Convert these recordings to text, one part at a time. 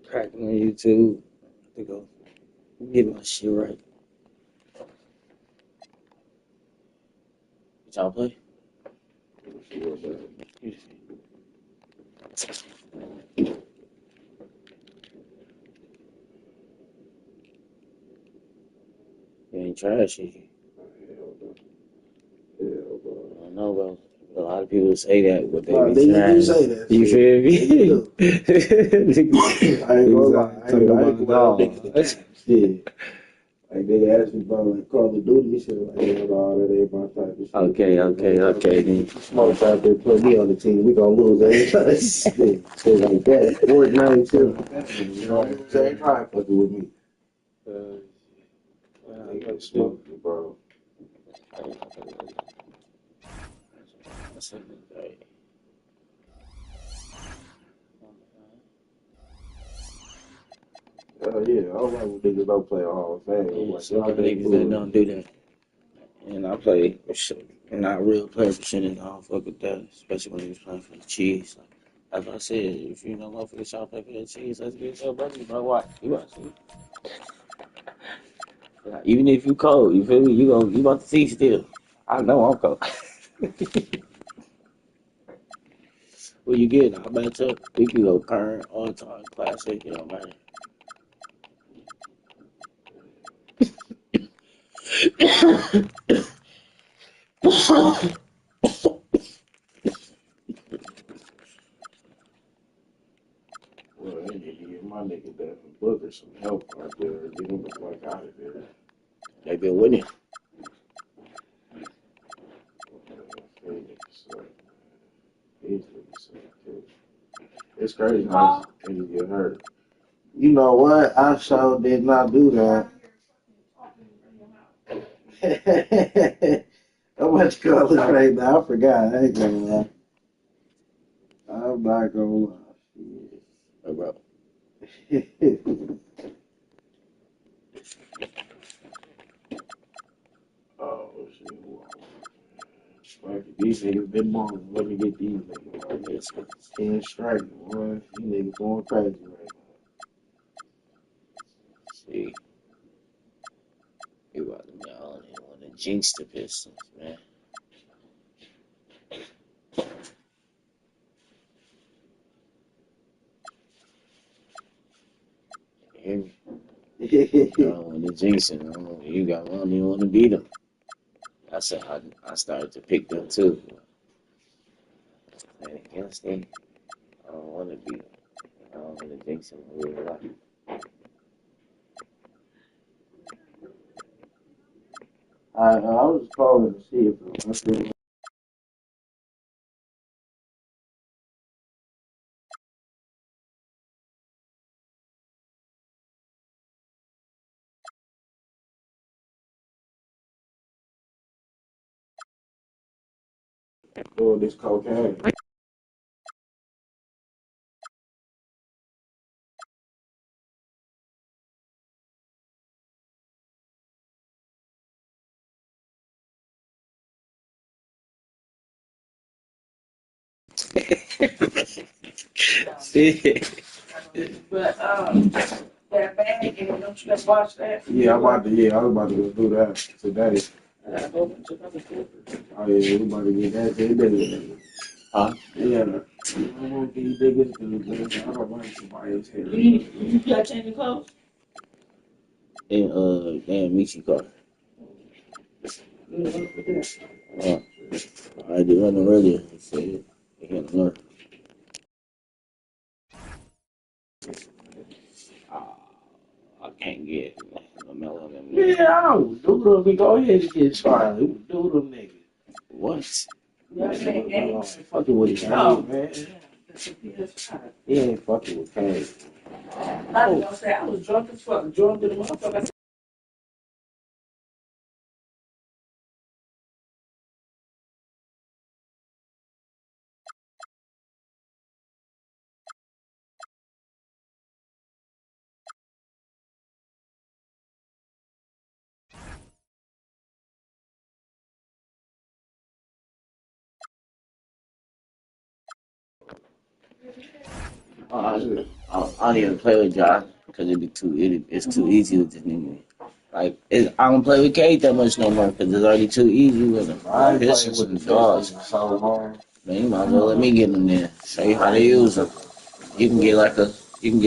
Cracking on YouTube to go get my shit right. What y'all play? You ain't trash, is you? I don't know, bro. A lot of people say that, but they Well, be niggas do trash. say that. You shit. feel me? I ain't gonna lie. I ain't Talk gonna lie. about Niggas the dogs. times. Shit. Like they asked me about like Call of Duty shit. Like, yeah, all that ain't my type of shit. Okay, then. Smokes out there put me on the team. We gonna lose every time. Shit like that. Fortnite shit like that. You gonna lose every time fucking with me. Nigga smoked me, bro. Hell yeah, I don't like when niggas don't play a Hall of Fame. Yeah, Like, some y'all niggas cool. that don't do that. And I play shit. And not real player percentage, I don't fuck with that. Especially when he was playing for the Chiefs. Like I said, if you know motherfuckers y'all play for the Chiefs, let's get your buddy, bro. Watch. You watch. Even if you cold, you feel me? You about to see still. I know I'm cold. What you get? I bet you we can go current, all time, classic, it don't matter. Well, they need to give my nigga Devin Booker some help out there. Get him the fuck out of there. They been winning. It's crazy how niggas get hurt. You know what? I sure did not do that. How much color right now? I forgot. I ain't gonna lie. I'm not gonna lie. Hey, bro. Oh shit. Fuck it. These niggas been balling. Let me get these niggas right here. 10 straight, boy. These niggas going crazy right See, you about to be on it. Want to jinx the Pistons, man. You hear me? I now. don't want to jinx it. I don't even want to beat them. I said I started to pick them too. And against them, I don't want to beat them. I don't want to jinx them in real life. I was calling to see if I could do this cocaine. See? But that bag, and don't you just watch that? Yeah, I was about to go do that today. I go to another store. Oh yeah, we about to get that today. Huh? Yeah. I'm gonna get these niggas because I don't like somebody's hair. You got to change your clothes? And damn Michi car. I did run earlier. He said he had to learn. I can't get Lamelo and them. Yeah, I would do them. We go ahead and get started. We would do them niggas. What? Yeah, same I game. ain't fucking with Kane, No. man. That's a PS5. He ain't fucking with Kane. I was gonna say, I was drunk as fuck, drunk to the motherfucker. I don't even play with Josh because it's too easy with this nigga. Like I don't play with Kate that much no more because it's already too easy with him. I ain't This playing is with some the dogs. Pistons in so long. Man, you might as well let me get them there. Show you how to use them. You can get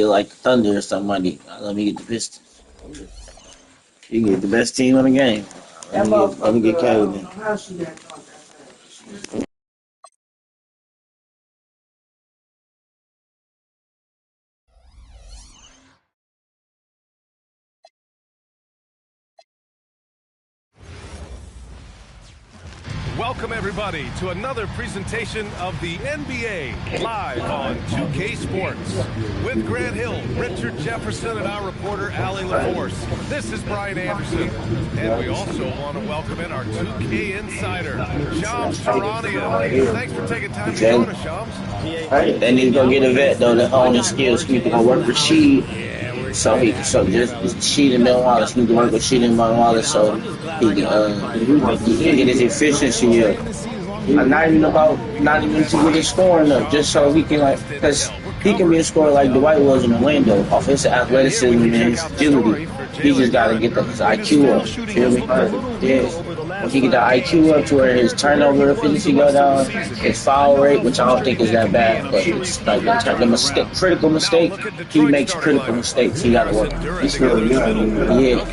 like Thunder or somebody. Let me get the Pistons. You can get the best team in the game. Let me get Kate then. Welcome, everybody, to another presentation of the NBA live on 2K Sports. With Grant Hill, Richard Jefferson, and our reporter, Allie LaForce. This is Brian Anderson, and we also want to welcome in our 2K insider, Shams Charania. Thanks for taking time to join us, Shams. They need to go get a vet, though, to hone his skills. He can work with Sheed. So just Sheed and Ben Wallace. He can work with Sheed and Ben Wallace so he can get his efficiency up. Not even to get his scoring up, just so he can because he can be a scorer like Dwight was in Orlando, off his athleticism and his agility. He just got to get his IQ up. Feel me? Yeah. When he get the IQ up to where his turnover efficiency go down, his foul rate, which I don't think is that bad, but it's like the critical mistake. He makes critical mistakes. He got to work. He's still young. Yeah.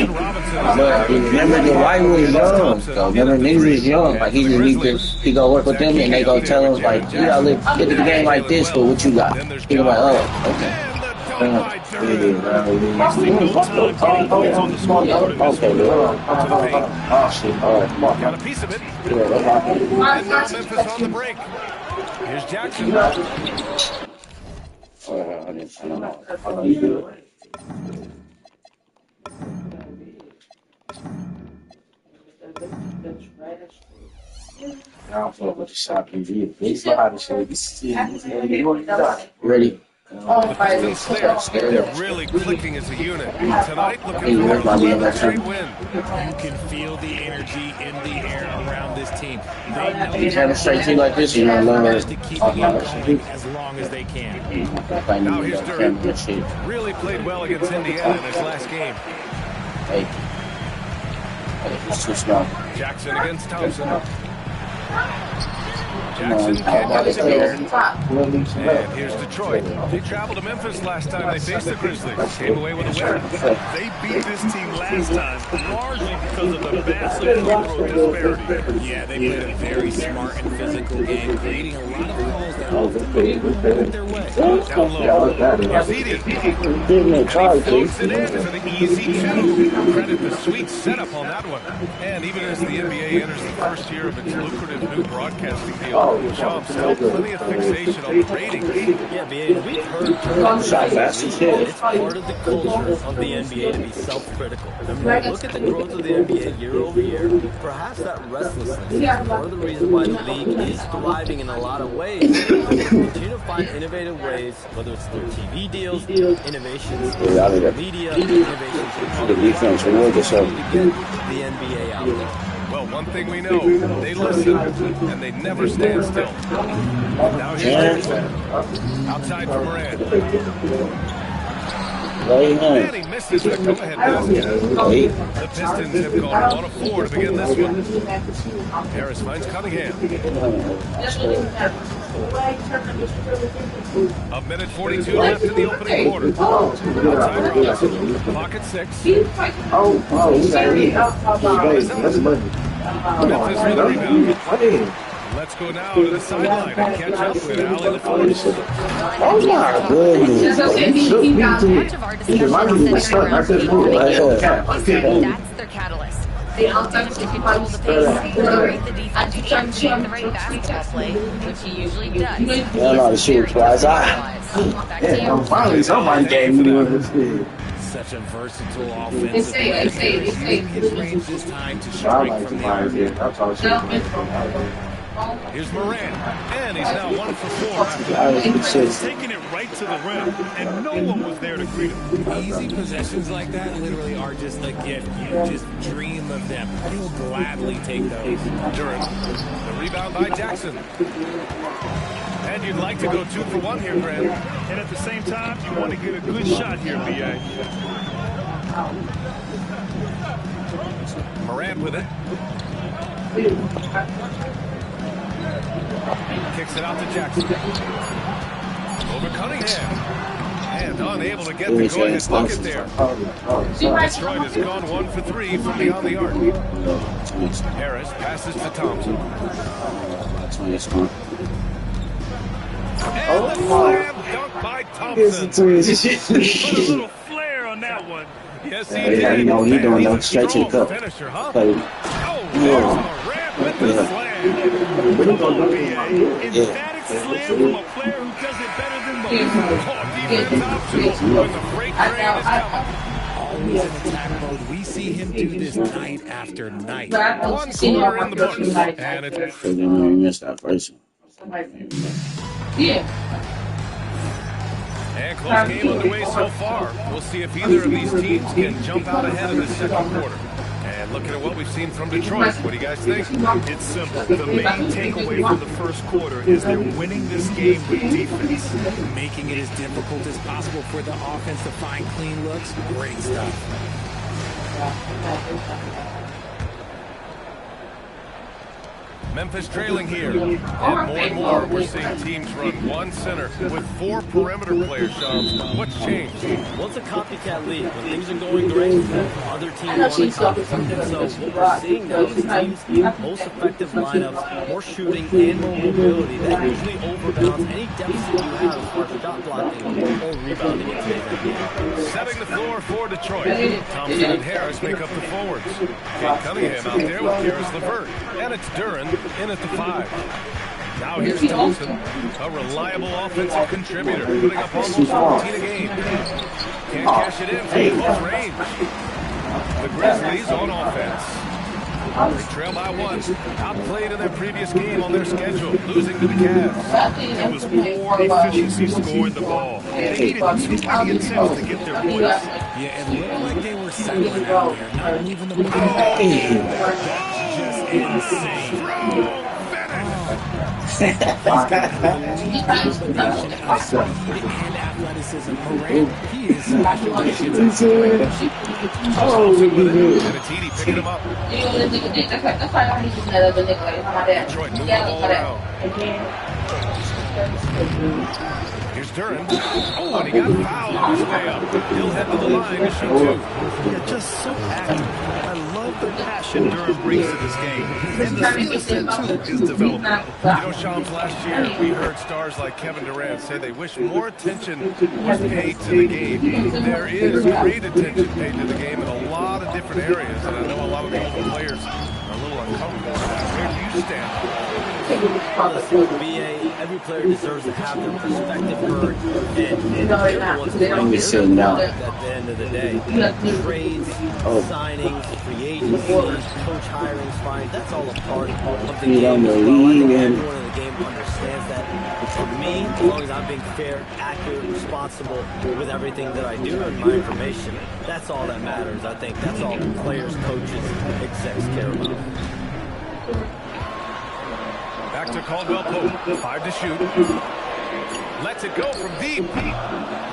But remember, Dwight was young. So remember, niggas was young. Like he go work with them and they go tell him like, you gotta look at the game like this, but what you got? He go like, oh, okay. Okay, Got a piece of it. And now Memphis on the break. Here's Jackson. I don't fuck with the shot PG. He's behind the shit. Ready? Oh, They're really clicking as a unit. Tonight, looking forward to another straight win. You can feel the energy in the air around this team. They know You have a straight team like this, you know, to keep it going as long as they can. Now here's Duran. Really played well against Indiana in his last game. Hey, he's too small. Jackson against Thompson. Jackson can't get it together. And here's Detroit. They traveled to Memphis last time they faced the Grizzlies. Came away with a win. They beat this team last time largely because of the massive free disparity. Yeah, they played a very smart and physical game, creating a lot of calls that went their way. Down low. Yazidi. And he floats it in for the easy two. Credit the sweet setup on that one. And even as the NBA enters the first year of its lucrative new broadcasting deal, Sean still plenty of fixation on the ratings. Yeah, man, we've heard Shot fast as shit. it's part of the culture of the NBA to be self-critical. And when you look at the growth of the NBA year over year, perhaps that restlessness is part of the reason why the league is thriving in a lot of ways. They continue to find innovative ways, whether it's through TV deals, innovations in media, innovations in The defense will the show. to get the NBA out there. Well, one thing we know, they listen and they never stand still. Now here's Jackson. Outside for Moran. And he misses the come-ahead basket. The Pistons have gone 1 of 4 to begin this one. Harris finds Cunningham. A minute 42 left in the opening quarter. Outside Robinson. Pocket 6. That's money. Memphis with a rebound. Let's go now to the sideline and catch up with Allie LaForce. Oh my goodness. Much of our discussion is centered around that's their catalyst. They manage to control the pace, read the defense, and create the right basketball play, which he usually does. Yeah, no, the shit was twice. Back to you. Finally, somebody gave me one. Such a versatile offensive player. His range this time to I strike like from the somebody arc. here. I'll talk shit. Here's Moran, and he's now 1 for 4 after that. He's taking it right to the rim, and no one was there to greet him. Easy possessions like that literally are just a gift. You just dream of them. He'll gladly take those. Durant, the rebound by Jackson. And you'd like to go 2 for 1 here, Grant. And at the same time, you want to get a good shot here, B.A. Morant with it. Kicks it out to Jackson. Over Cunningham. And unable to get the go-ahead bucket there. Detroit has gone 1 for 3 from beyond the arc. Harris passes to Thompson. And the slam dunk by Thompson. Put a little flair on that one. Yes, he Yeah, did. you know, he doing that straight to the cup. Finisher, huh? But, Oh, there's Morant with the slam. Come on, B.A. Emphatic slam from a player who does it better than most. Defense optional when the freight train is coming. Always in attack mode. We see him do this night after night. 1 quarter in the books, and it's then we missed that first one. and close game on the way so far. We'll see if either of these teams can jump out ahead in the second quarter. And looking at what we've seen from Detroit, what do you guys think? It's simple. The main takeaway from the first quarter is they're winning this game with defense. Making it as difficult as possible for the offense to find clean looks. Great stuff. Memphis trailing here. And more, we're seeing teams run 1 center with 4 perimeter players, Shams. What's changed? Well, it's a copycat league. When things are going great, other teams want to copy. So what we're seeing now is teams most effective lineups, more shooting and more mobility that usually overbalance any deficit you have as far as shot blocking or rebounding in today's NBA. Setting the floor for Detroit. Thompson and Harris make up the forwards. Kate Cunningham out there with Karis LeVert. And it's Duran in at the 5. Now here's Thompson, a reliable offensive contributor, putting up almost 14 a game. Can't cash it in from close range. The Grizzlies on offense. They trail by 1. Outplayed in their previous game on their schedule, losing to the Cavs. It was more efficiency scoring the ball. They needed too many attempts to get their points. Yeah, it looked like they were settling out there, not even the middle. Just insane. Combination of speed and athleticism. Morant, he is special. Thompson with it, and it's Edie picking him up. Detroit moving the ball around. Here's Duran. Oh, and he got fouled on his way up. He'll head to the line to shoot 2. Yeah, just so active. I love the passion Durham brings to this game. And the skill set, too, is developing. You know, Shams, last year we heard stars like Kevin Durant say they wish more attention was paid to the game. There is great attention paid to the game in a lot of different areas, and I know a lot of global players are a little uncomfortable with that. Where do you stand? BA, every player deserves to have their perspective heard, and everyone's I'm just sitting down. at the end of the day. Trades, signings, free agencies, coach hirings, fines, that's all a part of the You game. don't Well, I believe think in. everyone in the game understands that. For me, as long as I'm being fair, accurate, responsible with everything that I do and my information, that's all that matters. I think that's all players, coaches, execs care about. Back to Caldwell Pope. 5 to shoot. Lets it go from deep.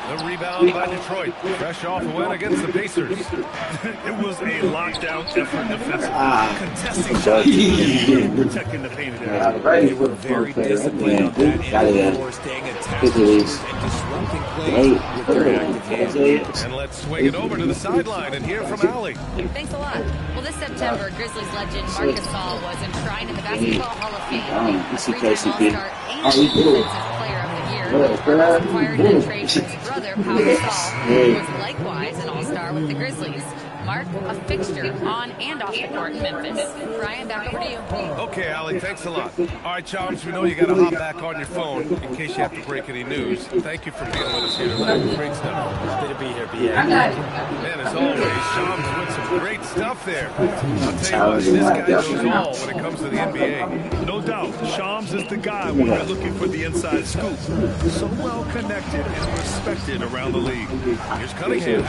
The rebound by Detroit. Fresh off a win against the Pacers. It was a lockdown effort defensively. Contesting shots and protecting the painted area. They were very disciplined on that end of the floor, staying attached and disrupting plays with their active hands. And let's swing it over to the sideline and hear from Allie. Thanks a lot. Well, this September, Grizzlies legend Marc Gasol was enshrined in the Basketball Hall of Fame. A three-time All-Star and Defensive Player of the Year. Marc acquired in a trade for his brother, Pau Gasol, who was likewise an All-Star with the Grizzlies. Mark, a fixture on and off the court in Memphis. Brian, back over to you. Okay, Allie, thanks a lot. All right, Chomps, we know you got to hop back on your phone in case you have to break any news. Thank you for being with us here tonight. Great stuff. Happy to be here, BA. Man, as always, Chomps with some great stuff there. I'll tell you what, this guy knows all when it comes to the NBA. No doubt, Shams is the guy when we're looking for the inside scoop. So well connected and respected around the league. Here's Cunningham.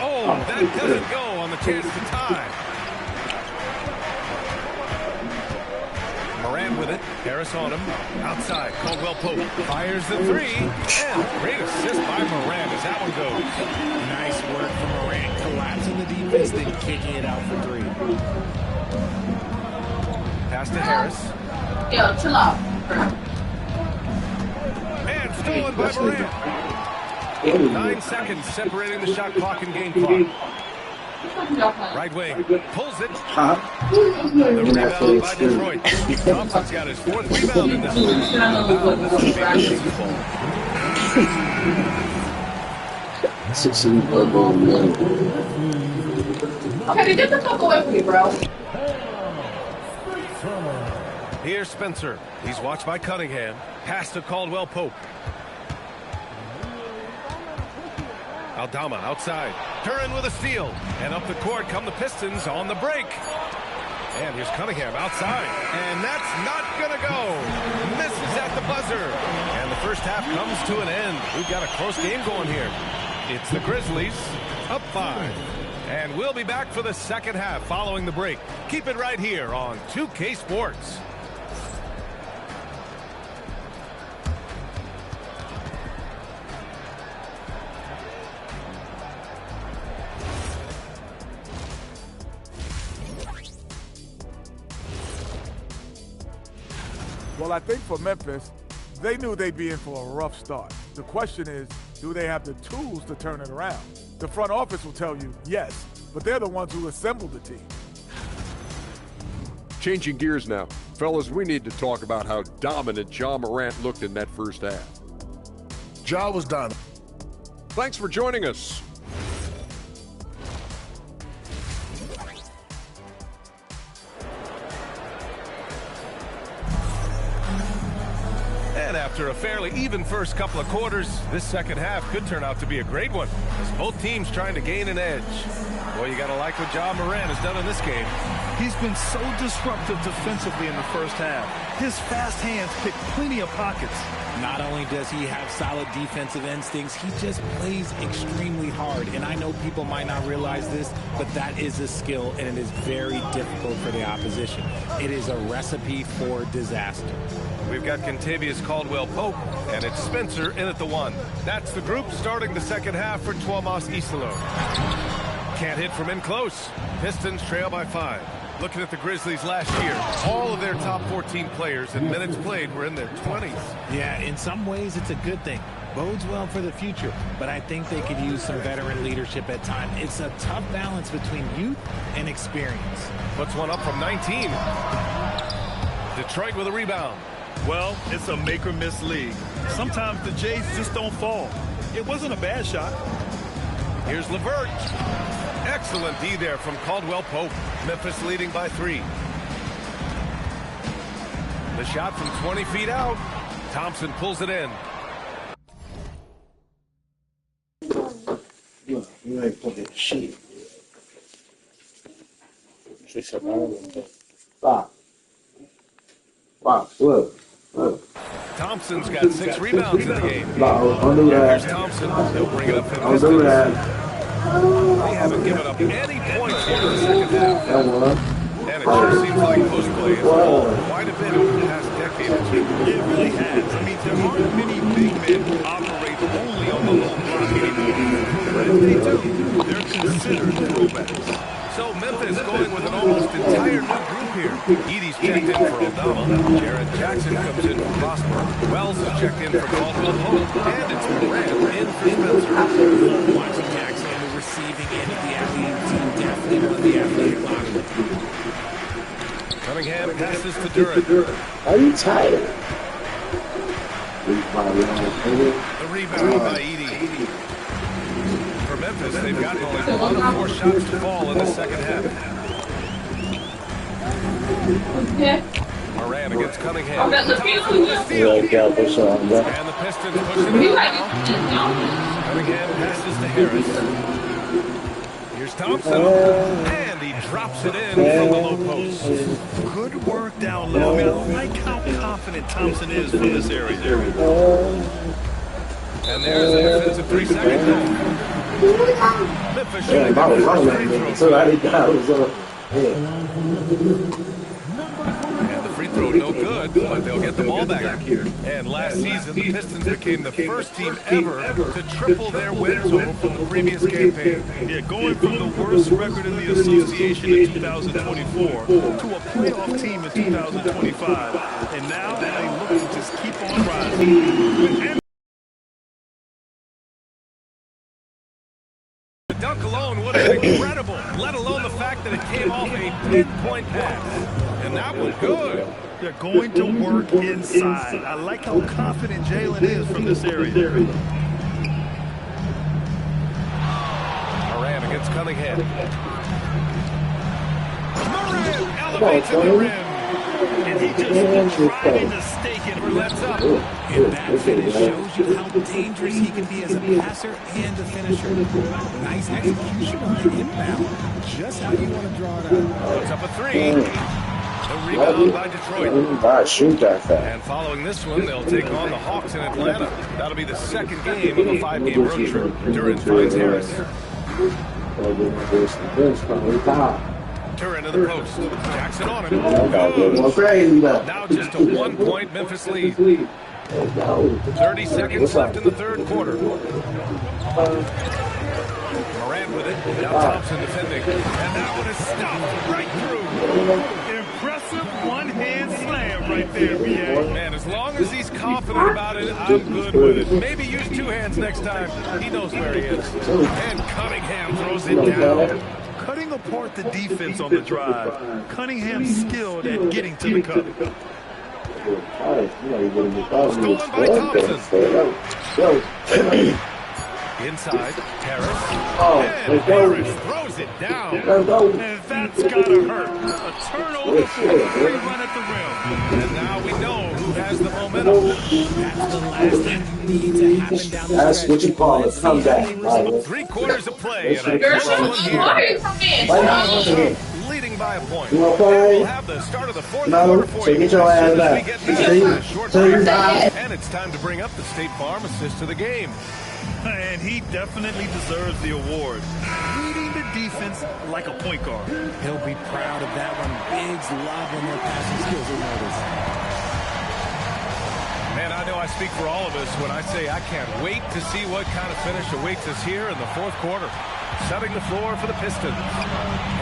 Oh, that doesn't go on the chance to tie. Moran with it. Harris on him. Outside. Caldwell Pope fires the three. And great assist by Moran as that one goes. Nice work from Moran, collapsing the defense, then kicking it out for three. Pass to Harris. Yo, chill out. And stolen by Moran. 9 seconds separating the shot clock and game clock. Right wing. Pulls it. The rebound by Detroit. Thompson's got his 4th rebound in this one. This will be a decent ball. Okay, get the fuck away from me, bro. Here's Spencer. He's watched by Cunningham. Pass to Caldwell Pope. Aldama outside. Turin with a steal. And up the court come the Pistons on the break. And here's Cunningham outside. And that's not going to go. Misses at the buzzer. And the first half comes to an end. We've got a close game going here. It's the Grizzlies up 5. And we'll be back for the second half following the break. Keep it right here on 2K Sports. Well, I think for Memphis, they knew they'd be in for a rough start. The question is, do they have the tools to turn it around? The front office will tell you yes, but they're the ones who assembled the team. Changing gears now. Fellas, we need to talk about how dominant Ja Morant looked in that first half. Ja was dominant. Thanks for joining us. And after a fairly even first couple of quarters, this second half could turn out to be a great one, as both teams trying to gain an edge. Boy, you got to like what Ja Morant has done in this game. He's been so disruptive defensively in the first half. His fast hands pick plenty of pockets. Not only does he have solid defensive instincts, he just plays extremely hard. And I know people might not realize this, but that is a skill, and it is very difficult for the opposition. It is a recipe for disaster. We've got Kentavious Caldwell-Pope, and it's Spencer in at the 1. That's the group starting the second half for Tuomas Isalo. Can't hit from in close. Pistons trail by 5. Looking at the Grizzlies last year, all of their top 14 players in minutes played were in their 20s. Yeah, in some ways it's a good thing. Bodes well for the future, but I think they could use some veteran leadership at times. It's a tough balance between youth and experience. Puts one up from 19. Detroit with a rebound. Well, it's a make-or-miss league. Sometimes the Jays just don't fall. It wasn't a bad shot. Here's LeVert. Excellent D there from Caldwell-Pope. Memphis leading by 3. The shot from 20 feet out. Thompson pulls it in. You ain't putting shit. Stop. Look. Thompson's got 6 rebounds in the game. Don't do that. Here's Thompson. He'll bring it up for the Don't do that. They haven't given up any points here in the second half. And it sure seems like post play is quite a bit over the past decade or two. It really has. I mean, there aren't many big men who operate only on the low block anymore. But if they do, they're considered throwbacks. So Memphis going with an almost entire new group here. Edie's checked in for Aldama. Jared Jackson comes in for Prosper. Wells is checked in for Caldwell-Pope. And it's Moran in for Spencer. Watching Jackson on the receiving end of the athletic team, definitely one of the athletic locker. Cunningham passes to Duran. Are you tired? The rebound by Edie. For Memphis. Memphis, they've gotten only 1 of 4 shots to fall in the second half. Moran against Cunningham. Thompson with the steal. And the Pistons pushing it up now. Cunningham passes to Harris. Here's Thompson. And he drops it in from the low post. Good work down low. I mean, I like how confident Thompson is from this area. And there's a defensive 3-second goal. Memphis shooting their first free throw. And the free throw no good, but they'll get the ball back here. And last season, the Pistons became the first team ever to triple their win total from the previous campaign. Yeah, going from the worst record in the association in 2024 to a playoff team in 2025. And now they look to just keep on rising. The dunk alone would have been incredible, let alone the fact that it came off a pinpoint pass. And that was good. They're going to work inside. I like how confident Jalen is from this area. Moran against Cunningham. Moran elevates at the rim. And he just driving the stake and lets up. And that finish shows you how dangerous he can be as a passer and a finisher. Nice execution on the inbound. Just how you want to draw it up. Puts up a 3. The rebound by Detroit. Shoot that fast. And following this one, they'll take on the Hawks in Atlanta. That'll be the second game of a 5-game road trip. Duran finds Harris. Duran to the post. Jackson on him. Now just a 1-point Memphis lead. 30 seconds left in the third quarter. Moran with it. Now Thompson defending. And that one is stopped right through. Impressive one-hand slam right there, B.A. Man, as long as he's confident about it, I'm good with it. Maybe use 2 hands next time. He knows where he is. And Cunningham throws it down. Cutting apart the defense on the drive. Cunningham's skilled at getting to the cup. Stolen by Thompson. Inside, Harris. And Harris throws it down. And that's gotta hurt. A turnover for a free run at the rim. And now we know who has the momentum. That's the last thing you need to happen down the stretch. That's what you call it. Come back. 3 quarters of play, and a close one here. Leading by a point. We'll have the start of the fourth quarter for you. Get your ass back. And it's time to bring up the State Farm assist to the game. And he definitely deserves the award. Reading the defense like a point guard. He'll be proud of that one. Bigs love when their passing skills are noticed. Man, I know I speak for all of us when I say I can't wait to see what kind of finish awaits us here in the fourth quarter. Setting the floor for the Pistons.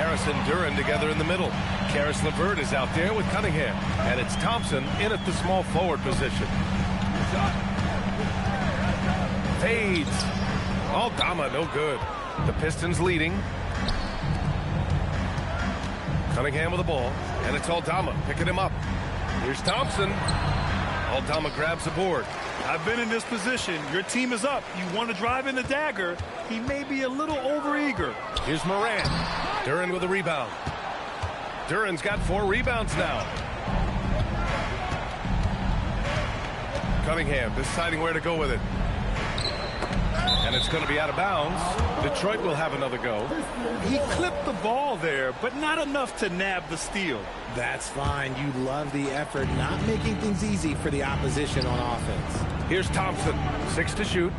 Harris and Duran together in the middle. Karis LeVert is out there with Cunningham. And it's Thompson in at the small forward position. Fades. Aldama, no good. The Pistons leading. Cunningham with the ball. And it's Aldama picking him up. Here's Thompson. Aldama grabs the board. I've been in this position. Your team is up. You want to drive in the dagger. He may be a little overeager. Here's Moran. Duran with a rebound. Duran's got 4 rebounds now. Cunningham deciding where to go with it. And it's going to be out of bounds. Detroit will have another go. He clipped the ball there, but not enough to nab the steal. That's fine. You love the effort, not making things easy for the opposition on offense. Here's Thompson. 6 to shoot.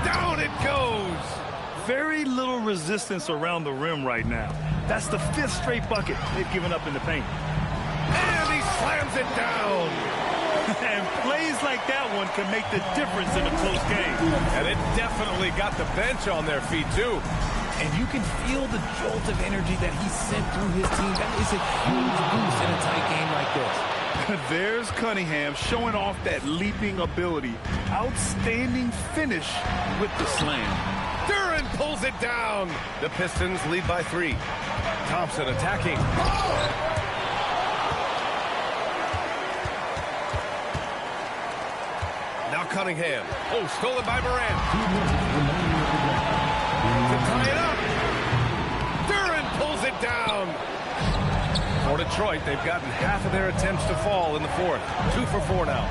Down it goes. Very little resistance around the rim right now. That's the 5th straight bucket they've given up in the paint. And he slams it down. And plays like that one can make the difference in a close game. And it definitely got the bench on their feet, too. And you can feel the jolt of energy that he sent through his team. That is a huge boost in a tight game like this. There's Cunningham showing off that leaping ability. Outstanding finish with the slam. Duran pulls it down. The Pistons lead by 3. Thompson attacking. Now Cunningham. Oh, stolen by Morant. To tie it up. Duren pulls it down. For Detroit, they've gotten half of their attempts to fall in the fourth. 2 for 4 now.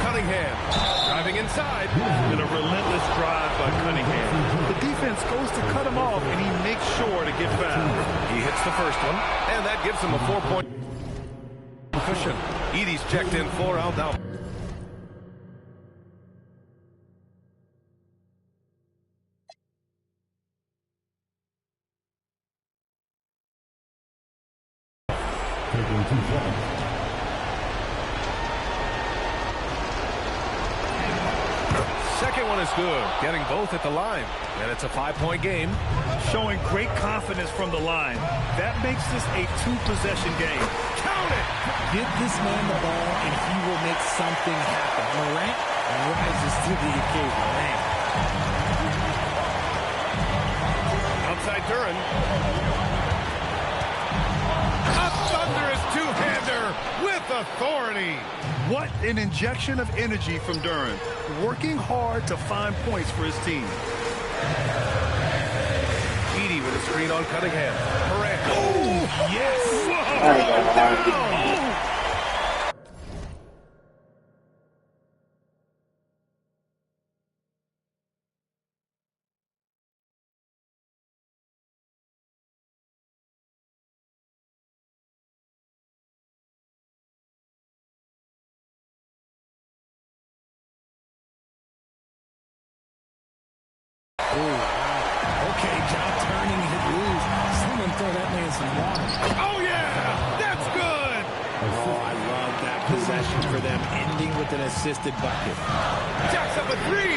Cunningham driving inside. And a relentless drive by Cunningham. The defense goes to cut him off, and he makes sure to get fouled. He hits the first one, and that gives him a 4-point cushion. Edey's checked in for out now. Second one is good, getting both at the line, and it's a 5-point game. Showing great confidence from the line. That makes this a 2-possession game. Count it! Give this man the ball, and he will make something happen. Morant rises to the occasion. Man. Outside Duren. A thunderous two-hander with authority. What an injection of energy from Duren. Working hard to find points for his team. Edey with a screen on Cunningham. Morant. Oh, yes. Okay, job turning it loose. Someone throw that man some water. Oh, yeah! That's good! Oh, I love that possession for them, ending with an assisted bucket. Jacks up a 3!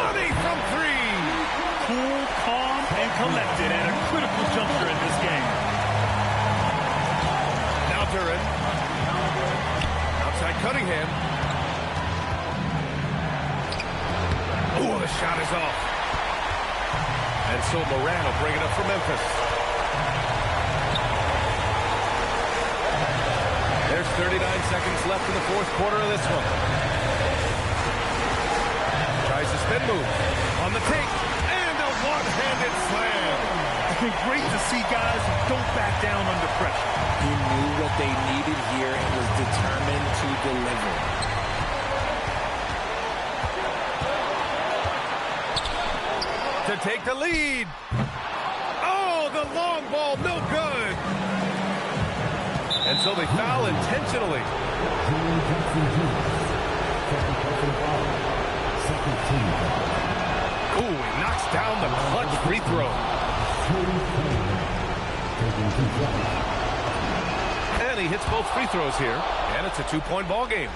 Money from 3! Cool, calm, and collected at a critical juncture in this game. Now Duren. Outside Cunningham. Oh, the shot is off. And so Morant will bring it up for Memphis. There's 39 seconds left in the fourth quarter of this one. Tries to spin move. On the take. And a one-handed slam. Great to see guys who don't back down under pressure. He knew what they needed here and was determined to deliver. To take the lead. Oh, the long ball, no good. And so they foul intentionally. Ooh, he knocks down the clutch free throw. And he hits both free throws here. And it's a 2-point ball game.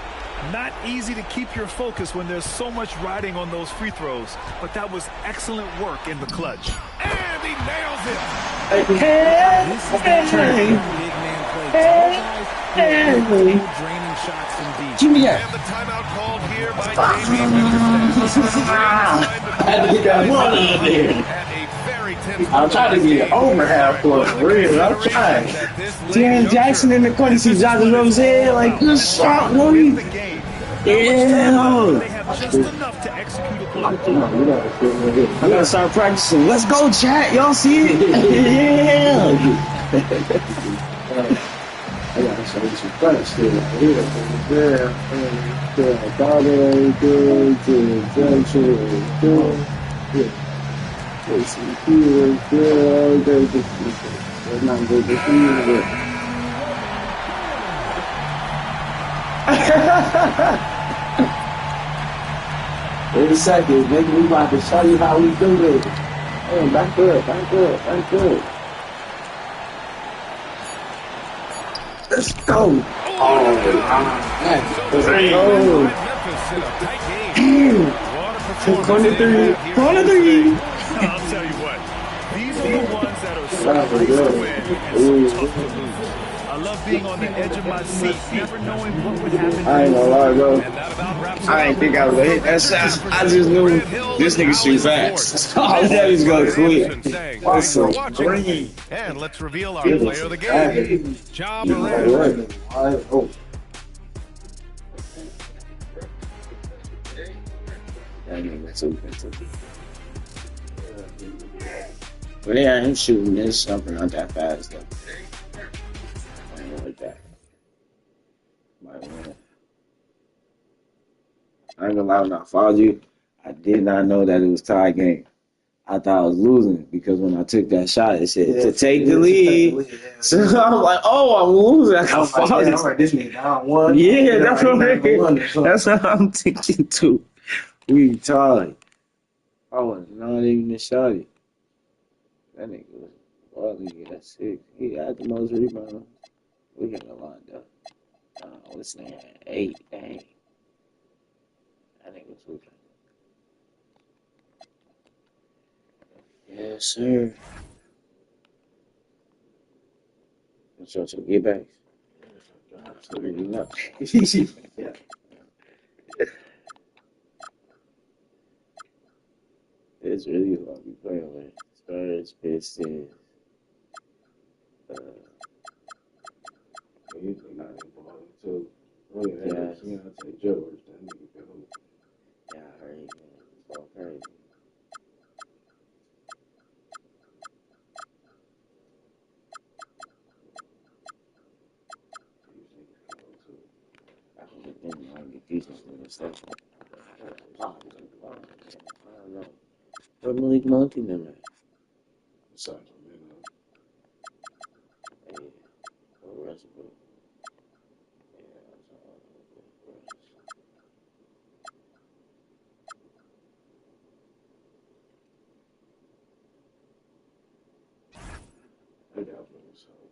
Not easy to keep your focus when there's so much riding on those free throws, but that was excellent work in the clutch. And he nails it. This is that big man play. Draining shots from deep. Give me that. And the timeout called here by Jamie. I had to get that one out of there. At a very tense I'm trying to get over half court. For real, I'm trying. Jaren Jackson in the corner, see Jonathan Rose, like, good shot, boy. The game. Yeah. They have just enough to execute a play. I gotta start practicing. Let's go, chat. Y'all see it? Yeah. I gotta show some punch still right here. Yeah. Dogger, good, good. Let's see here, good. That's not good to see. Wait a second, nigga, we about to show you how we do this. Hey, back up. Let's go. Corner three. I'll tell you what, these are the ones that are so great to win and so tough to lose. I love being on the edge of my seat, never knowing what would happen. I ain't gonna lie, bro. I didn't think I was gonna hit that shot. I just knew this nigga shoot fast. I thought he was gonna quit. Thanks for watching. And let's reveal our player of the game. Ja Morant. That nigga super too. But yeah, him shooting this something not that fast though. I ain't like that. Might win. I ain't gonna lie, when I followed you, I did not know that it was tie game. I thought I was losing because when I took that shot, it said to take the lead. So I'm like, oh, I'm losing. I got followed. I'm like, this nigga down one. Yeah, that's what I'm thinking too. We tied. I was not even a shot. That nigga was balling at 6. He had the most rebounds. We had a lot though. What's his name? 8. Dang. That nigga was hooping. Yes, sir. What's your two get backs? Absolutely not. Yeah. It's really what we playing with. Spurs, Pistons. He's not involved too. Really, that's George. That nigga go. Yeah, I heard, man. It's all crazy. I don't think I get decent in this stuff. I don't know. What Malik Monk in them at? Sacramento. Hey, Westbrook. Yeah, I got Minnesota.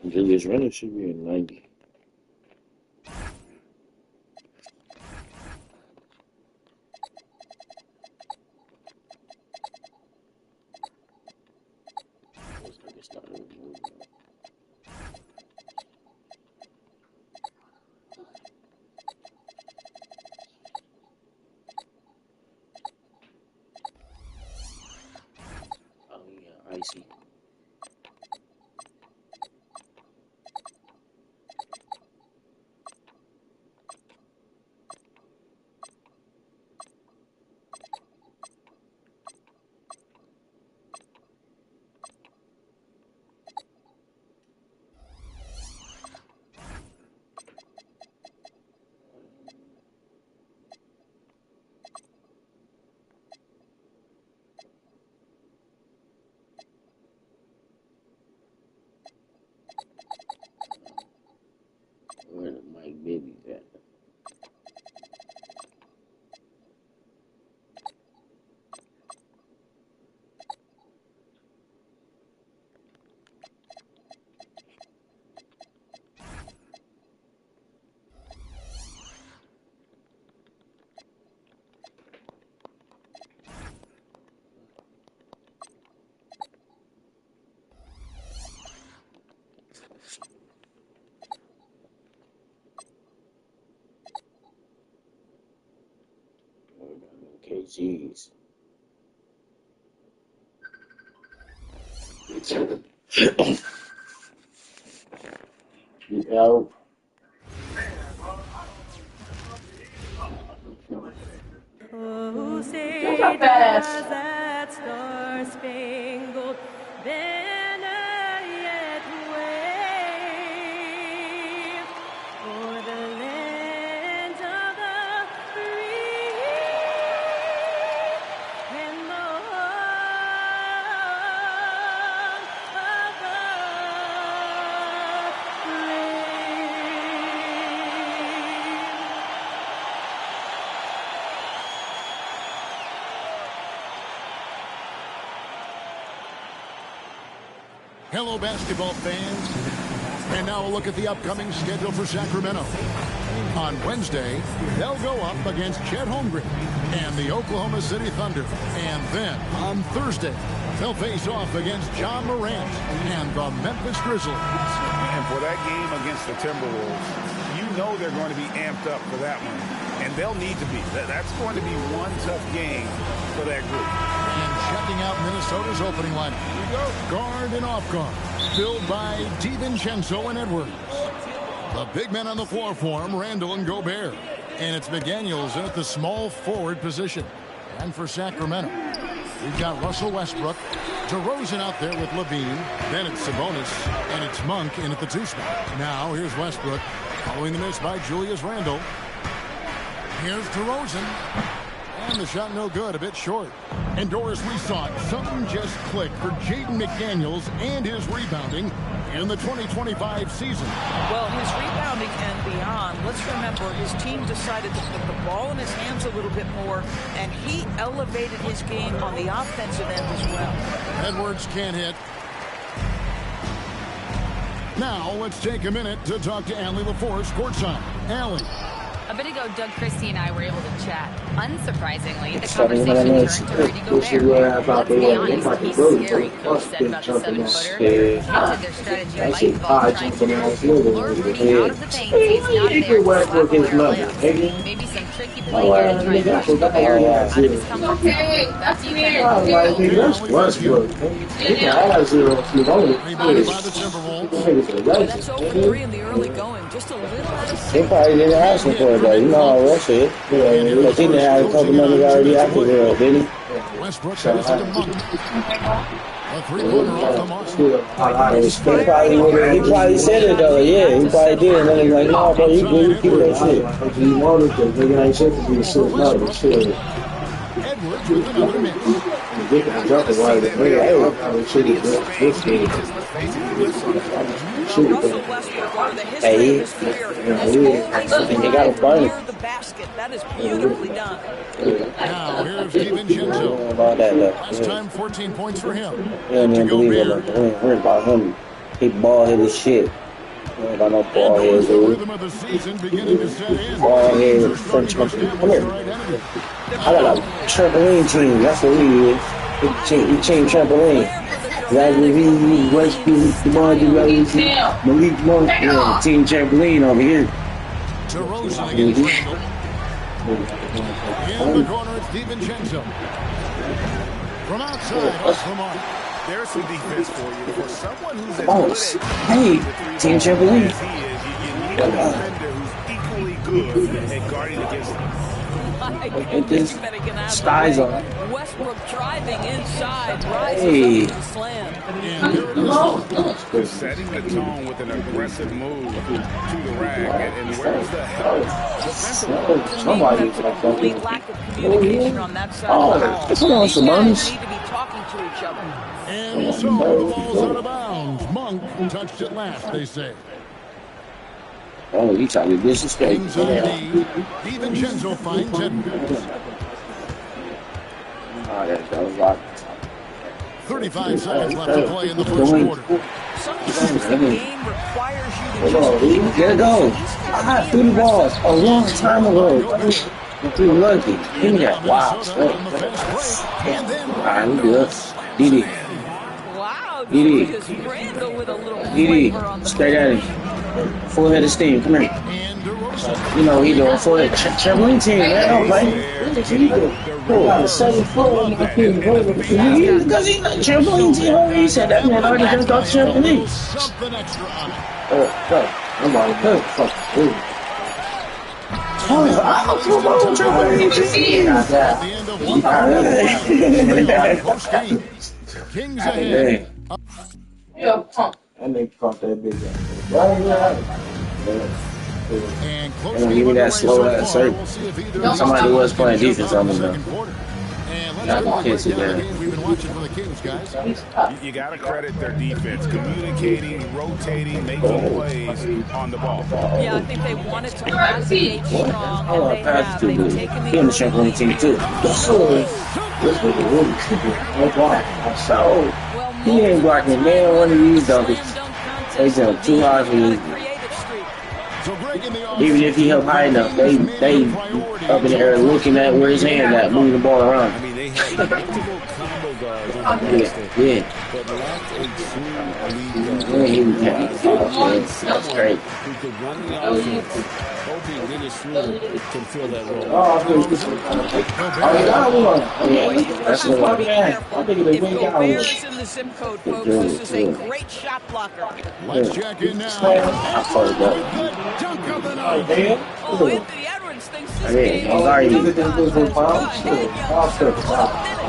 Julius Randle should be in 90. Oh yeah, icy. Where the Mike Bibby's at? KG's. Yo. Oh, say Shut your fat does ass. that star-spangled banner yet wave o'er the land of the free and the home of the Hello, basketball fans. And now a look at the upcoming schedule for Sacramento. On Wednesday, they'll go up against Chet Holmgren and the Oklahoma City Thunder. And then on Thursday, they'll face off against John Morant and the Memphis Grizzlies. And for that game against the Timberwolves, you know they're going to be amped up for that one. And they'll need to be. That's going to be one tough game for that group. And checking out Minnesota's opening lineup. Guard and off guard, filled by DiVincenzo and Edwards. The big men on the floor for him, Randall and Gobert. And it's McDaniels in at the small forward position. And for Sacramento, we've got Russell Westbrook, DeRozan out there with Levine. Then it's Sabonis, and it's Monk in at the 2 spot. Now here's Westbrook, following the miss by Julius Randle. Here's DeRozan. And the shot no good, a bit short. And Doris, we saw it. Something just clicked for Jaden McDaniels and his rebounding in the 2025 season. Well, his rebounding and beyond, let's remember his team decided to put the ball in his hands a little bit more, and he elevated his game on the offensive end as well. Edwards can't hit. Now let's take a minute to talk to Allie LaForce courtside. Allie. A bit ago, Doug Christie and I were able to chat. Unsurprisingly, the conversation turned to Rudy Gobert. Let's be honest, he's scary, Coach said about the 7-footer. He said their strategy might involve trying to lure Rudy out of the paint so he's not there to swap away our layups. Maybe some tricky play here to try and push Gobert out of his comfort zone. That's you, That's 0-3 in the early going. Just a little out of They probably didn't ask him for it, though. You know how Russ is. Because he didn't have a couple numbers already out the world, didn't he? Westbrook sends it to Monk. A 3-pointer off the mark. He probably said it, though. Yeah, he probably did. And then he's like, no, bro, you good. You keep that shit. He wanted to. Nigga ain't shit to be shit. No, shit. Edwards with another miss. Hey, he got a burn. The basket. That is beautifully done. Now here's Vibin. Last time 14 points for him. Yeah, man, believe it. Like, heard about him. He ball hit his shit. I don't got no ball head, dude. Ball head, French country. Come here. I got a trampoline team. That's what he is. He changed trampoline. Malik Monk, yeah, team trampoline over here. DeRozan against Randall. In the corner, it's DiVincenzo. From outside, off the mark. There's some defense for you. For someone who's as good hey, team trampoline. You need a defender who's equally good at guarding against him. Get this skies on. Westbrook driving inside, rises hey. up to the slam. Setting the tone with an aggressive move to the rack. And where's the help? Somebody complete lack of communication on that side of the ball. That's what These guys need to be talking to each other. And so the ball's out of bounds. Monk touched it last, they say. Oh, he trying to disrespect. DiVincenzo finds Edwards. That was like 35 seconds left to play in the first quarter. Sometimes the game requires you to just there it goes. I threw the balls a long time ago. If you're lucky, give me that. Wow. Alright, we good. Didi. Wow, Didi. Randall with a little Didi. Straight at him. Full head of steam. Come here. You know he doing full head. Trampoline team, man. Don't play. 7 foot. Because he's not trampoline team. He said that man already jumped off trampoline. Something extra on it. I'm about to cook. Fuck. Kings ahead. Yeah, pump. And they caught that big guy. And give me that slow ass circle. Somebody was playing defense on me though. We've been watching for the Kings, guys. You got to credit their defense, communicating, rotating, making plays on the ball. Yeah, I think they wanted to pass the gate strong, and they have. They've taken the the trampoline team too. He ain't blocking man one of these dunkers. They jump too hard for you. Even if he help high enough, they up in the air looking at where his hand at, moving the ball around. I mean, they had multiple combo guards on the yeah. but lacked That's great. Who could run the offense, hoping Dennis Schroeder can fill that role. That's what Be careful. If Gobert is in the zip code, folks, this is a great shot blocker. Let's check in now. I fucked up. Dunk of the night. Oh, Anthony Edwards thinks this Yeah, game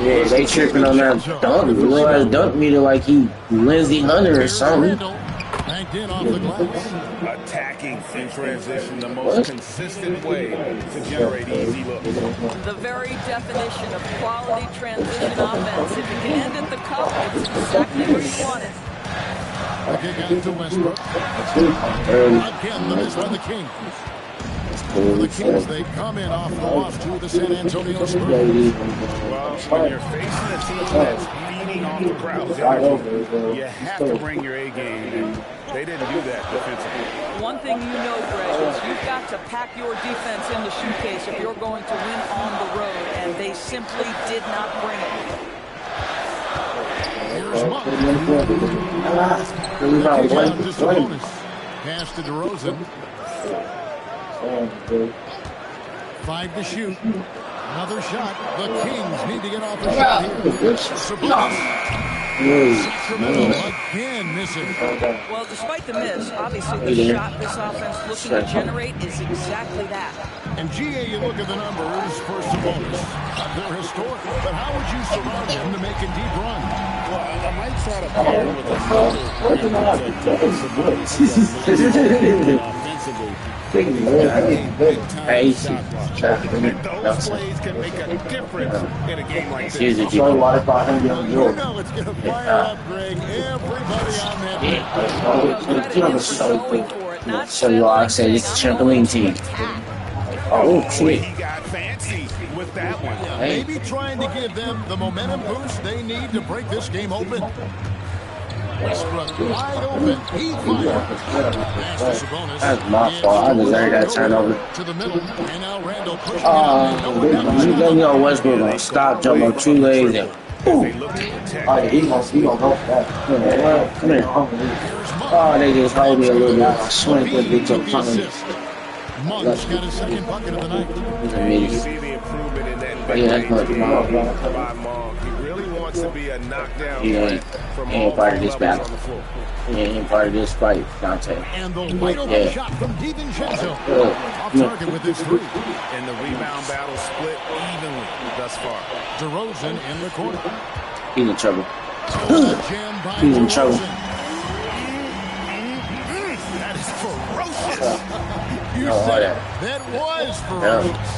yeah, they tripping on that dunk. Little ass dunk meter like he Lindsey Hunter or something. Banked in off the glass. Attacking in transition, the most consistent way to generate easy looks. the very definition of quality transition offense. If it can end at the cup, it's exactly where you want it. The kick out to Westbrook. Again, the miss by the Kings. For the Kings, they come in off the loss to the San Antonio Spurs. Well, when you're facing a team that's feeding off the crowd's energy, you have to bring your A game, and they didn't do that defensively. One thing you know, Greg, is you've got to pack your defense in the shootcase if you're going to win on the road, and they simply did not bring it. Here's Monk. Pass to DeRozan. 5 to shoot. Another shot. The Kings need to get off the shot here. Sacramento again missing. Well, despite the miss, obviously the shot this offense looking to generate is exactly that. And GA, you look at the numbers for Sabonis. They're historic, but how would you surround him to make a deep run? Well, I might try to pair with offensively. And those plays can make a difference in a game like this. You know it's going to fire up, Greg. Everybody on that. So you all said it's a trampoline team. Oh, shit. He got fancy with that one. Maybe trying to give them the momentum boost they need to break this game open. Westbrook wide open. He fired. That's my fault. I deserve that turnover. To the middle. And now Randall pushing you know Westbrook gonna stop, jump on 2 legs and They look to protect. Oh, yeah, he gonna go for that. come here. Oh, they just hold me a little bit. Swing with me to the front. Monk's got his second bucket of the night. You see the improvement in that That's much by Monk. He really wants to be a knockdown He ain't part of this battle. He ain't part of this fight, Dante. And the wide open shot from DiVincenzo. Off target with his 3. And the rebound battle split evenly thus far. DeRozan in the corner. He's in trouble. Jam by He's in trouble. That is ferocious. You Oh, said yeah. that was ferocious.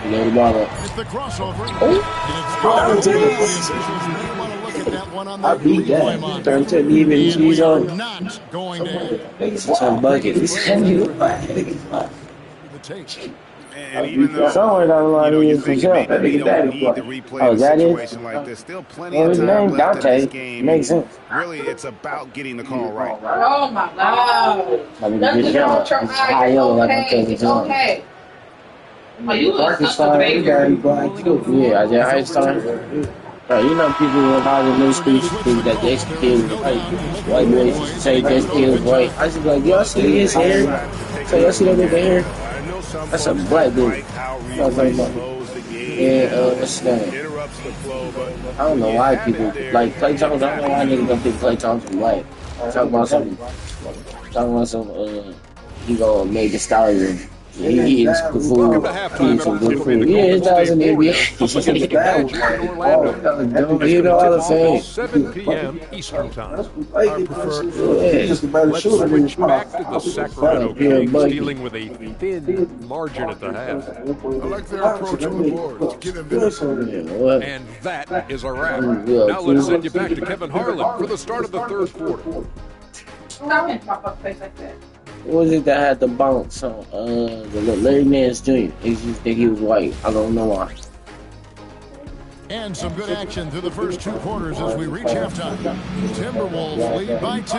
You know the ball up. It's the crossover. Oh. And it's good. The officials may want to look at that one on the I beat replay that. monitor. Turn to even And cheese we are on. not going to It's some buckets. the take. And even though Somewhere down the line, you he is think for maybe sure. you don't need to replay Oh, a is that it? situation like this, still plenty Well, of his time name left in Dante. this game. Makes sense. Really, it's about getting the call right. Oh my God. I mean, That's good the job. ultra It's high. high yellow like I'm Okay. telling It's you. okay. Oh, you look Marcus such a Fine, baby. yeah, I just high star. Bro, you know people in all the new schools think that this kid was white. White boys used to say this kid was white. I just be like, y'all see his hair? So y'all see that nigga hair? That's a black dude. What's his name? I don't know why people like Clay Thompson. I don't know why niggas don't think Clay Thompson white. Talking about some he go make the stallion. He is good food. He is some good food. Yeah, his dog's in the NBA. You know all the fans. 7 p.m. Eastern Time. I prefer Let's switch back to the Sacramento Kings buddy. dealing with a thin margin at the half. I like their approach on the board. Give him minutes. And that is a wrap. Now let's send you back to Kevin Harlan for the start of the third quarter. Stop it, pop up face like that. What was it that had the bounce on the Larry Nance Jr.? They just think he was white. I don't know why. And some good action through the first 2 quarters as we reach halftime. Timberwolves lead by 2.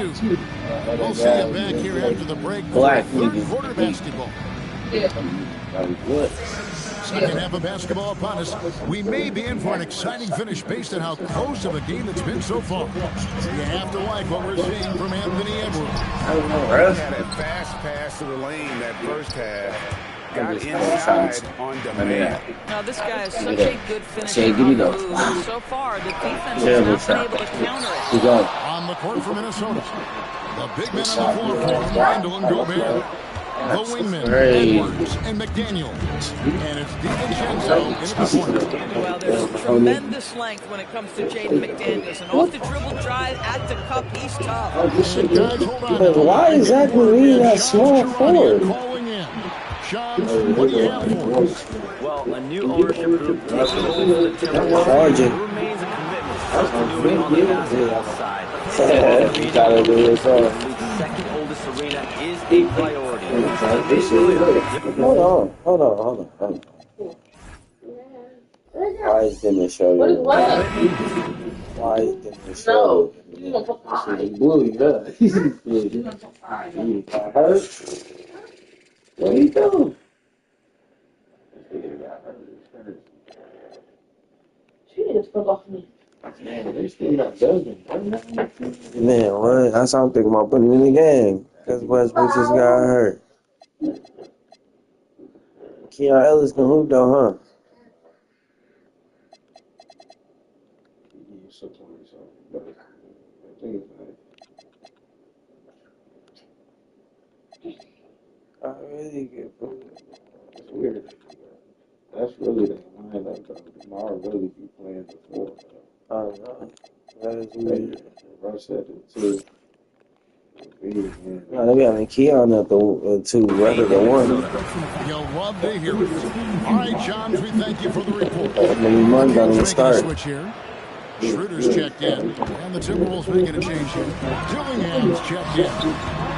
We'll see you back here after the break for Black third niggas. quarter basketball. That was good. Second half of basketball upon us. We may be in for an exciting finish based on how close of a game it's been so far. You have to like what we're seeing from Anthony Edwards. He had a fast pass to the lane that first half. Got inside on demand. Now, this guy is such a good finisher on the move. So far, the defense has not been able to counter it. On the court for Minnesota. The big men on the floor for him, Randall and Gobert. The wingmen, Edwards and McDaniel. And it's DiVincenzo in the corner. Well, there's tremendous length when it comes to Jaden McDaniels. And off the dribble drive at the cup, he's tough. And guys, hold on. But why exactly we that small forward? Calling in. Sean, what do you have for us? Well, a new ownership group takes over the Timberwolves. There remains a commitment to continuity on the basketball side. The second oldest arena is a priority. Hold on. Why is Dennis show? Why is Dennis show? Blue, hurt? What are you doing? She didn't fuck off me. Man, what? That's what I'm thinking about putting in the game. Because Westbrook just got hurt. Keon Ellis can hoop though, huh? I really get food. It's weird. That's really the lineup though. Tomorrow really be playing before. I don't know. That is weird. Russ at the two. No, they be having Keon at the two rather than one. You'll love to hear it. All right, Johns, we thank you for the report. Maybe Monday on the start. Switch here. Schroeder's checked in, and the Timberwolves making a change here. Dillingham's checked in.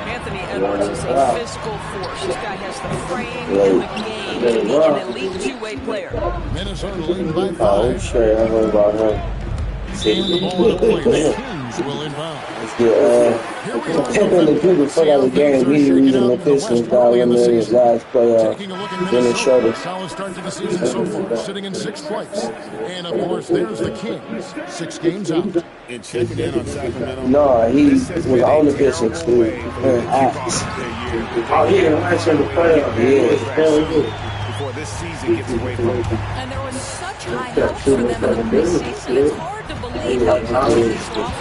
Anthony Edwards is a physical force. This guy has the frame and the game to be an elite two-way player. Minnesota leading by 5. Oh, sure. I know about him. And the ball in play. The Kings will inbound. Let's get taking the people fuck out of the game. He's using the Pistons down in his last playoff. Then it showed us. Solid start to the season so far, sitting in 6th place. And of course, there's the Kings, 6 games out. And checking in on Sacramento. No, he was on the Pistons too. Oh, yeah, I should have played. Yeah, before this season gets away from him. And there was such high hopes for them in the preseason. It's hard to believe how quickly these losses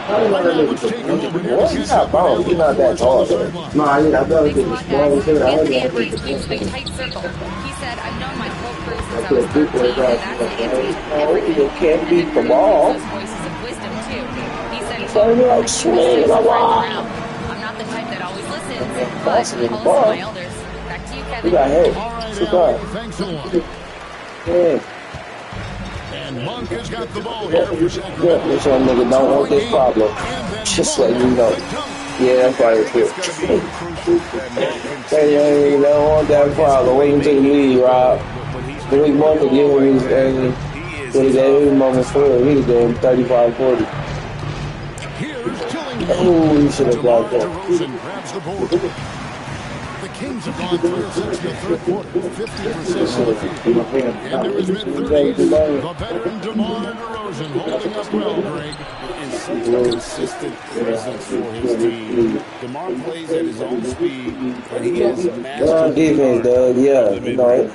are piling up. Well, he's not bone. He's not that tall. No, I thought he was small as hell. Anthony Edwards keeps a tight circle. He said, I've known my whole crew since I was 13, and that's Anthony Edwards. Can't beat the ball. Those voices of wisdom, too. He said, So you're like swinging the ball. I'm not the type that always listens, but Passing the calls ball. to my elders. Back to you, Kevin. You got hit. All right, Good Al, God. thanks a lot. Yeah. And Monk has got the ball here for Yeah, Sacramento. this young nigga don't want this problem. Just let you know. Yeah, that's probably true. Hey, you don't want that problem. Wait until the lead, Rob. The week Monk will give him his when he gave him moment for it. He was doing 35-40. Here's Dillingham. Oh, he should have got that. DeRozan grabs the board. The Kings have gone 3 of 6 in the third quarter, 50% on the field. And there is mid-30s, the veteran DeMar DeRozan holding up well, Greg. And such a consistent presence for his team. DeMar plays at his own speed, and he is a master. Defense, Doug. Yeah, you know it.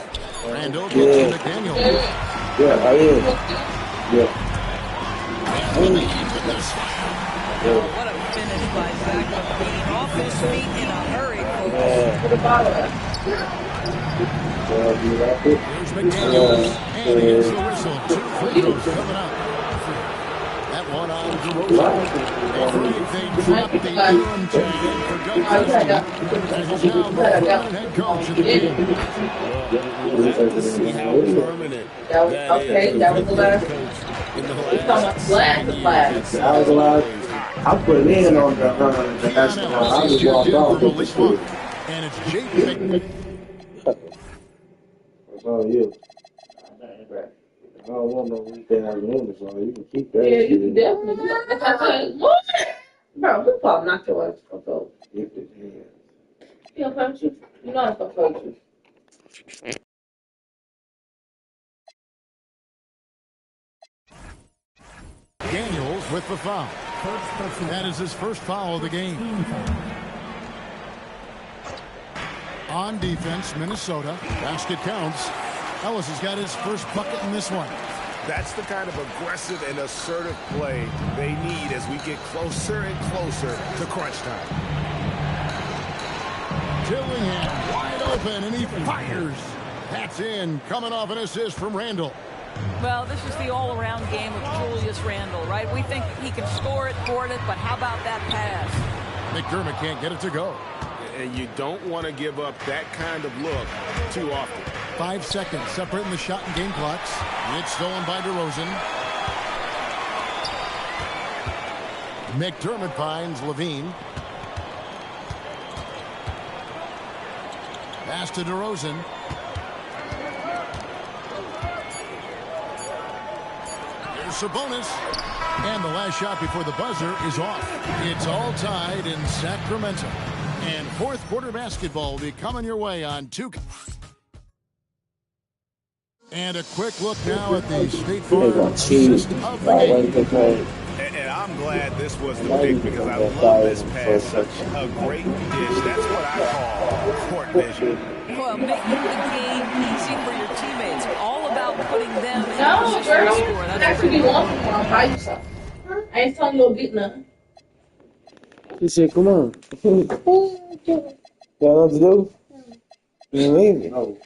Randall gets McDaniel. Yeah, I am. Yeah. What a finish by Zach Levine. Off his feet in a hurry. There's McDaniel. And here's the whistle. 2 free throws coming up. That one on DeRozan. They dropped the interim tag for Doug Christie. And he's now the permanent head coach of the team. We'll have to see how permanent that is. That was the last. In the Last. That was the last. I put it in on the national. I just walked off with the school. And it's Jaden. That's all you. I don't want no weekend afternoon, so you can keep that. Yeah, you shit. can definitely do that. That's what I said. What? Bro, who probably knocked your ass off? Keep it in. You know what I'm saying? You know I'm gonna play with you. Daniels with the foul. That is his first foul of the game. On defense, Minnesota. Basket counts. Ellis has got his first bucket in this one. That's the kind of aggressive and assertive play they need as we get closer and closer to crunch time. Dillingham wide open, and he fires. That's in, coming off an assist from Randall. Well, this is the all-around game of Julius Randle, right? We think he can score it, board it, but how about that pass? McDermott can't get it to go. And you don't want to give up that kind of look too often. 5 seconds separating the shot and game clocks. It's stolen by DeRozan. McDermott finds Levine. Pass to DeRozan. There's Sabonis. And the last shot before the buzzer is off. It's all tied in Sacramento. And fourth quarter basketball will be coming your way on 2K. And a quick look now at the State Farm assist of the game. And I'm glad this was the pick because I love this pass. Such a great dish. That's what I call court vision. Well, making the game easy for your teammates. All about putting them in a position to score. That's pretty cool. I ain't telling you a beat now. He said, come on. You know what to do? You leave me. No.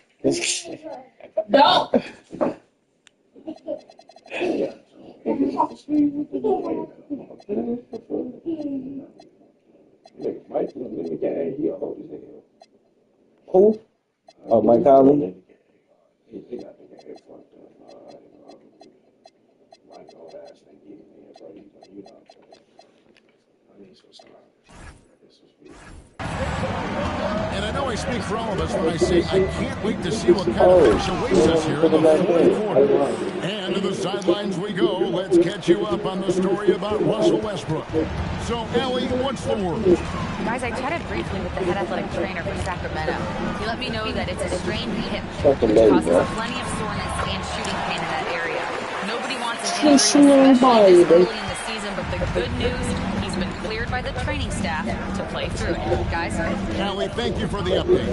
No. Who? Oh, Mike Conley. And I know I speak for all of us when I say I can't wait to see what kind of things awaits us here in the fourth quarter. And to the sidelines we go. Let's catch you up on the story about Russell Westbrook. So, Allie, what's the word? Guys, I chatted briefly with the head athletic trainer for Sacramento. He let me know that it's a strained hip, which causes plenty of soreness and shooting pain in that area. Nobody wants an injury, especially this early in the season, but the good news, he's been cleared by the training staff to play through it. Guys? Allie, thank you for the update.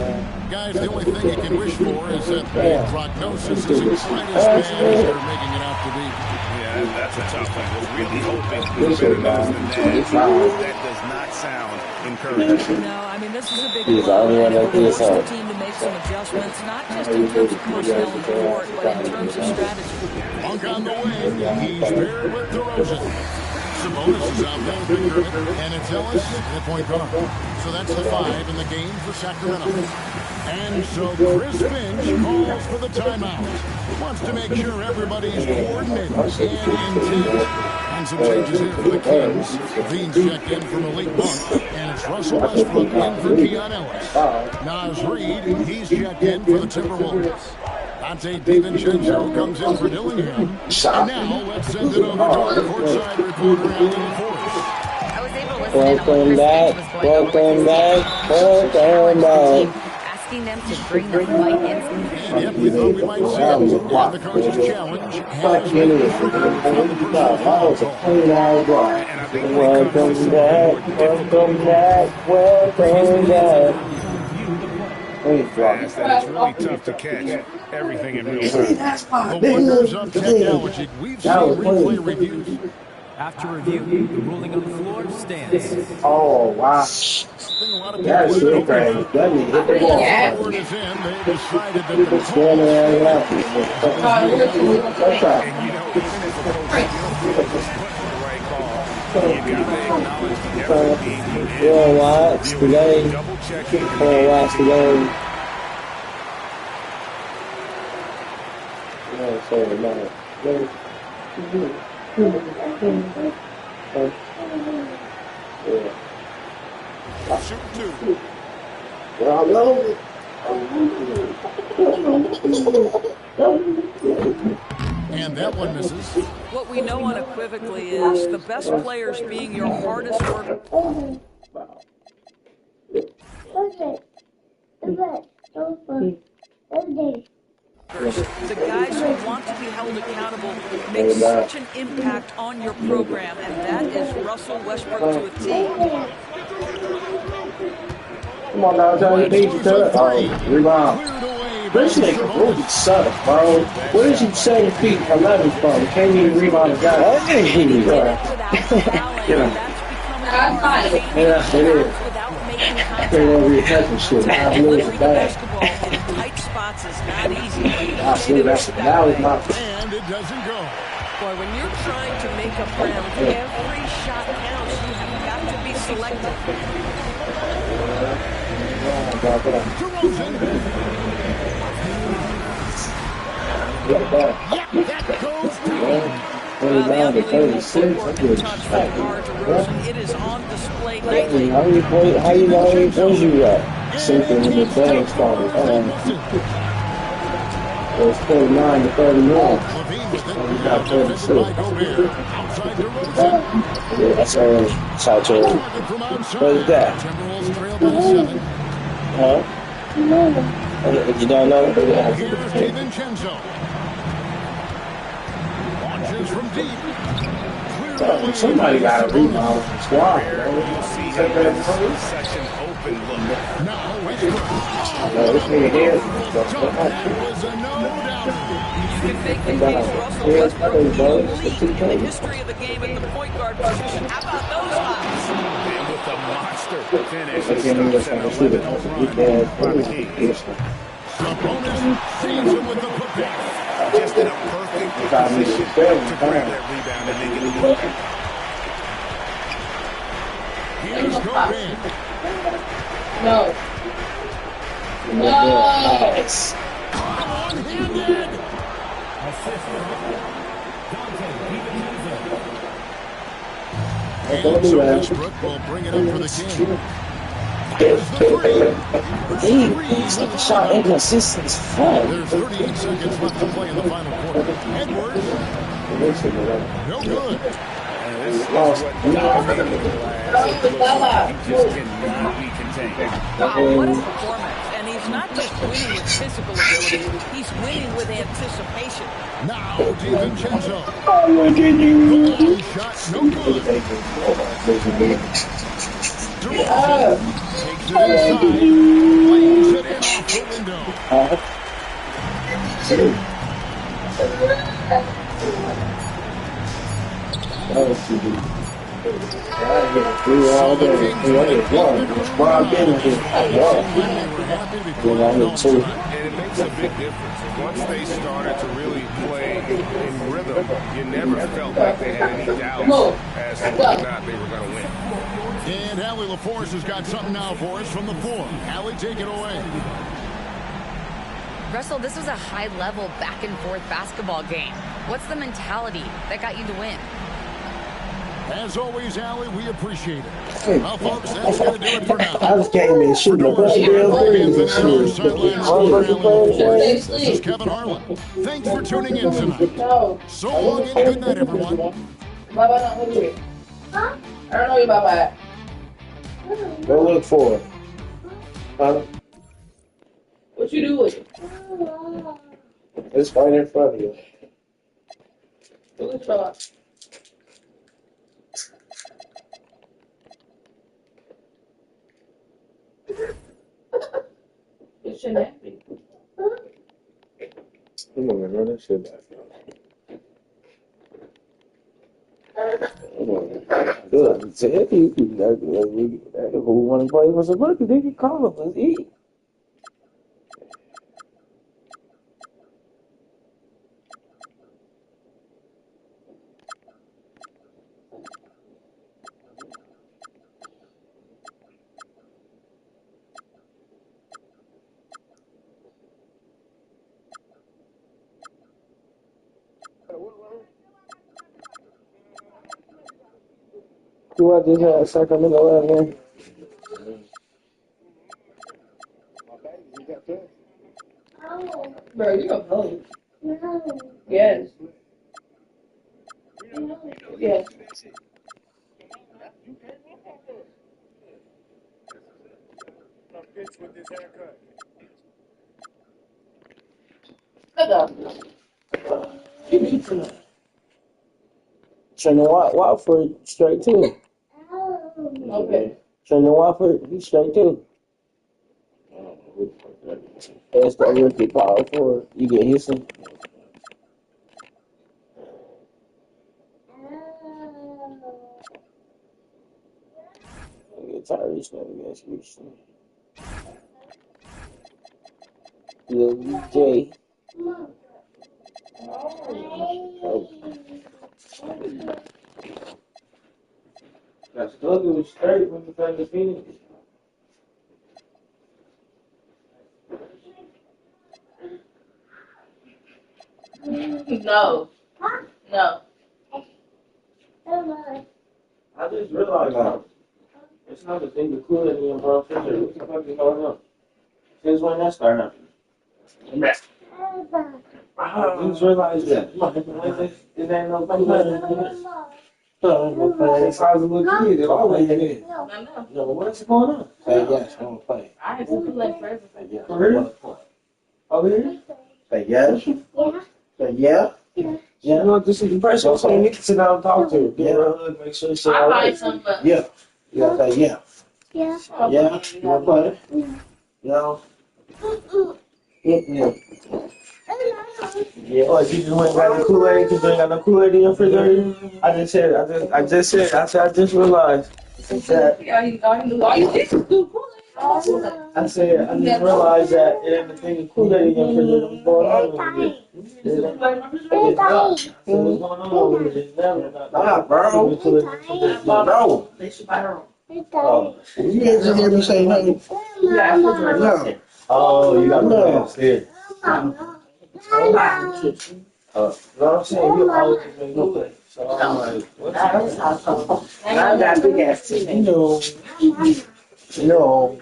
Guys, the only thing you can wish for is that the prognosis isn't quite as bad as they're making it out to be. Yeah, that's a tough one. We're really hoping for better news than that. That does not sound encouraging. No, I mean, this is a big blow. And it will force the team to make some adjustments, not just in terms of personnel and court, but in terms of strategy. Monk on the wing. He's paired with DeRozan. Sabonis is out there with McDermott, and it's Ellis at point guard. So that's the 5 in the game for Sacramento. And so Chris Finch calls for the timeout. Wants to make sure everybody's coordinated and intent. And some changes here for the Kings. Levine's checked in for Malik Monk, and it's Russell Westbrook in for Keon Ellis. Naz Reid, he's checked in for the Timberwolves. Dante DiVincenzo comes in for Dillingham. And now let's send it over to our courtside reporter, Alan LaForce. I was able to listen in on what Chris Finch was going over. Asking them to bring the fight in. Yep, we thought we might see him. And the coach's challenge has been triggered from the personal foul call. And I think when it comes to welcome back. fast, that it's really tough to catch everything in real time. The wonders of technology. We've seen replay reviews. After review, the ruling on the floor stands. Oh, wow. A lot of That's people it, man. That means hit the ball. the word is in. They decided that the Stand there and laugh. That's right. And you know, even if a coach feels the right call, you got to acknowledge the effort being put in. Watch the game. Double checking. Watch the game. No, sorry, no. shoot two. Well, I love it. And that one misses. What we know unequivocally is the best players being your hardest work. the guys who want to be held accountable, make such an impact on your program, and that is Russell Westbrook to a T. Come on now, Johnny, need to cut. Oh, rebound. This nigga really sucks, bro. Where did you 7 feet 11 from? Can't even rebound a guy. And he did it without fouling. Yeah. That's becoming hard. Yeah, it is. Without making contact. Can't over your head and shit. Now I'm losing Delivering the bad. basketball in tight spots is not easy. I see that. Now it's not. And it doesn't go. Boy, when you're trying to make up ground, every shot counts. You have got to be selective. Yep, that goes down. The unbelievable footwork and touch from DeMar DeRozan. It is on display nightly. How you know how many points you got? Simply when the game started. It was 49 to 31. You got 36. Yeah, that's early. Shout to him. What is that? Huh? You don't know? Launches from deep. Somebody got a rebound from the squad, bro. Such an open look. No, this nigga here. You can make the case Russell Westbrook lead in the history of the game at the point guard position. How about those hops? And with the monster finish, I can't even stops an shoot it. 11-0 Season with the putback. Just in a perfect position to grab that rebound and make it look. Here's Gobert. No. Nice. One-handed. Westbrook will bring it up for the King. He's shot inconsistent as fuck. There's 38 seconds left to play in the final quarter. Edwards. No good. This is what dominating the glass looks like. He just cannot be contained. Wow, what a performance. And he's not just winning with physical ability, he's winning with anticipation. Now, DiVincenzo. Oh, look at you. Long shot, no good. DeRozan takes it inside, lays it in off the window. That was too deep. I hit 3 all day. I hit 1. Rob Bennett hit 1. Then I hit 2. And it makes a big difference. Once they started to really play in rhythm, you never felt like they had any doubts as to whether or not they were going to win. And Allie LaForce has got something now for us from the floor. Allie, take it away. Russell, this was a high-level back-and-forth basketball game. What's the mentality that got you to win? As always, Allie, we appreciate it. Well, folks, that's going to do it for now. I just came in shooting a bunch of damn threes and shit. This is Kevin Harlan. Thanks for tuning in tonight. So long and good night, everyone. Baba not hungry. Huh? I don't know you, Baba. Go look for it. Huh? What you doing? It's right in front of you. Look for it. It shouldn't happen. Come on, man, run that shit back. Come on, man. Good. Tell you, who want to play for some money, they can call him. Let's eat. Who I just had Sacramento last game? Bro, you're a bully. Yes. Yes. Trending Watford straight too. Okay. Trending Watford, he's straight too. That's the rookie power forward. You get Houston. I get Tyrese now against Houston. Lil J. That's good. It was straight when the thing Phoenix. No. No. I just realized that it's not a thing of cool anymore, bro. What the fuck is going on? Since when that started happening? I just realized that. It ain't no fun. It's how's a little kid. It always is. No, what's going on? Say yes, I'm gonna play. I had to play for everything. Say yes. For real? Over here? Say yes. Say yeah. Yeah. You know, this is the person so you need to sit down and talk to her. Give her a hug, make sure she's all right. Yeah. You gotta say yeah. Yeah. Yeah. You wanna play? Yeah. Yeah. Yeah, or you just went and got the Kool-Aid because you ain't got no Kool-Aid in your refrigerator. I just realized that. I just realized that it ain't a thing of Kool-Aid in your refrigerator. What's going on with it? What's going on with it? Nah, bro. No. Oh, you didn't just hear me say no. No. Oh, you got to upstairs. No, I'm saying you always been good. So I'm like, what's that? I got big ass teeth. No. No.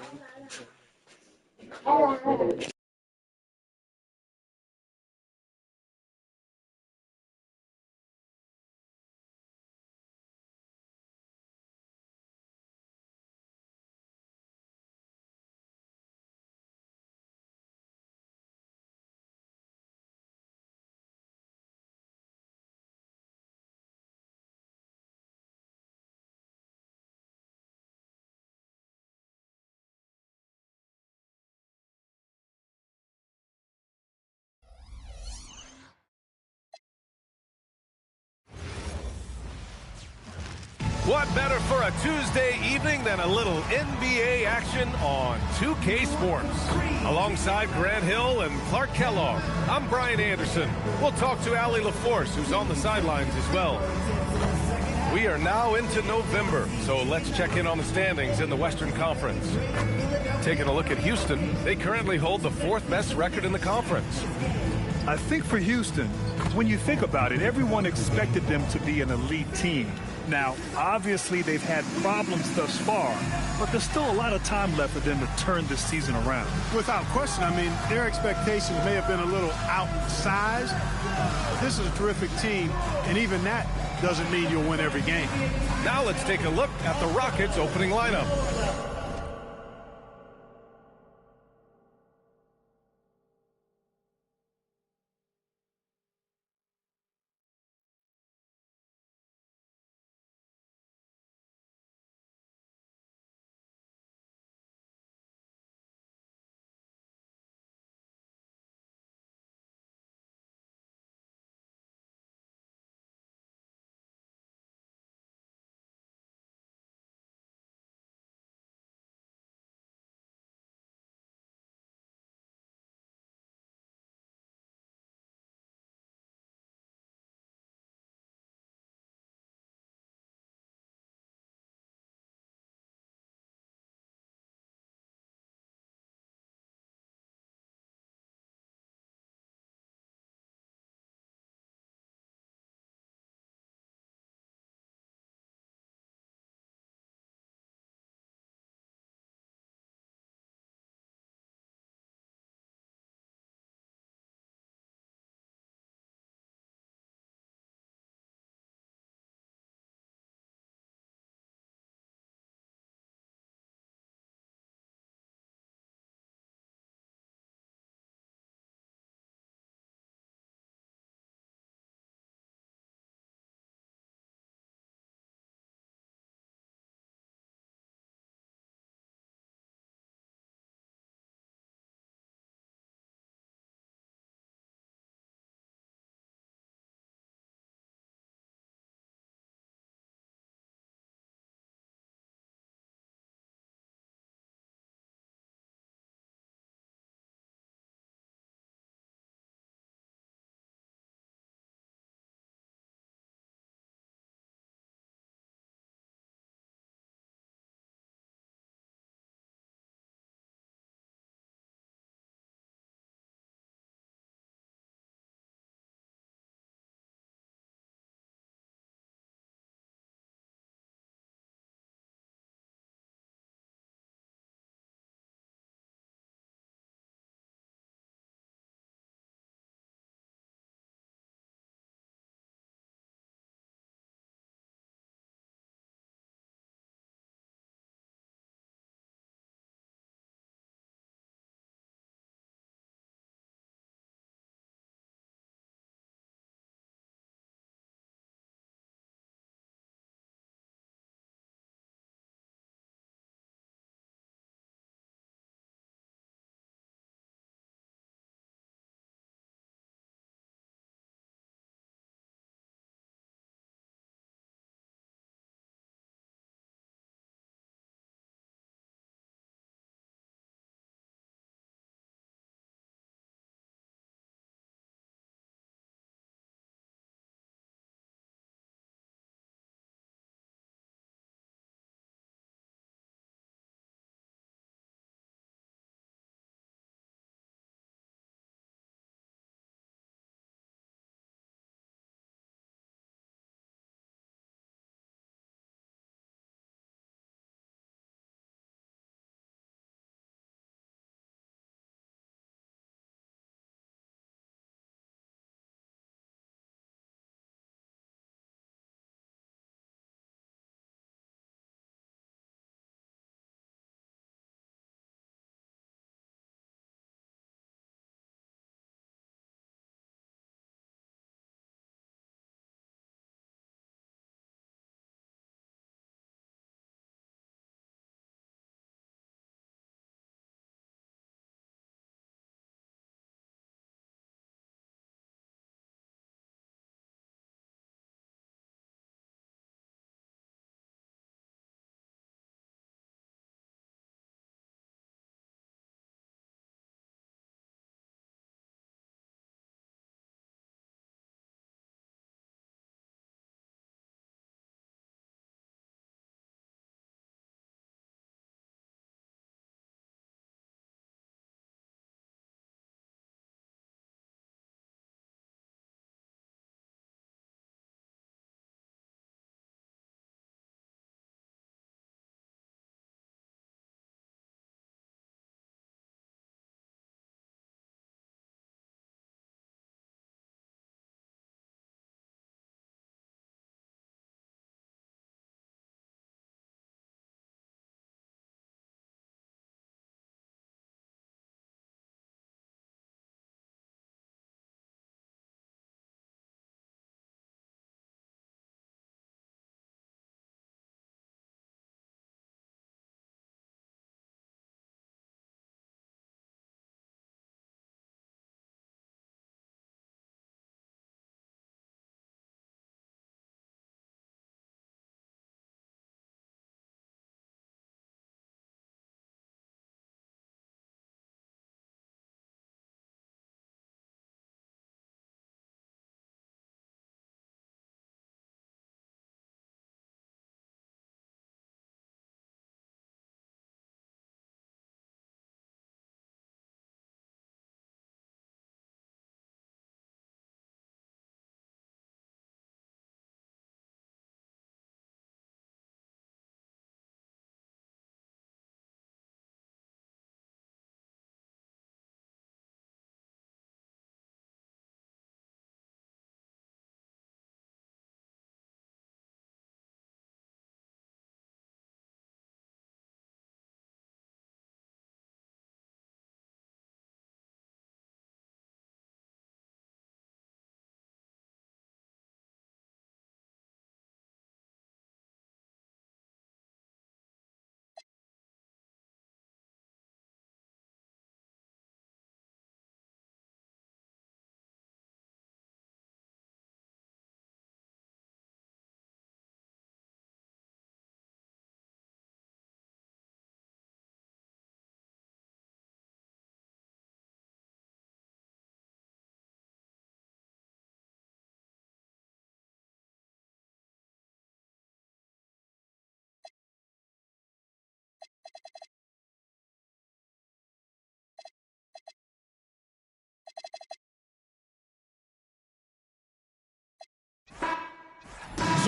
What better for a Tuesday evening than a little NBA action on 2K Sports? Alongside Grant Hill and Clark Kellogg, I'm Brian Anderson. We'll talk to Allie LaForce, who's on the sidelines as well. We are now into November, so let's check in on the standings in the Western Conference. Taking a look at Houston, they currently hold the 4th best record in the conference. I think for Houston, when you think about it, everyone expected them to be an elite team. Now, obviously, they've had problems thus far, but there's still a lot of time left for them to turn this season around. Without question, I mean, their expectations may have been a little outsized. This is a terrific team, and even that doesn't mean you'll win every game. Now let's take a look at the Rockets' opening lineup.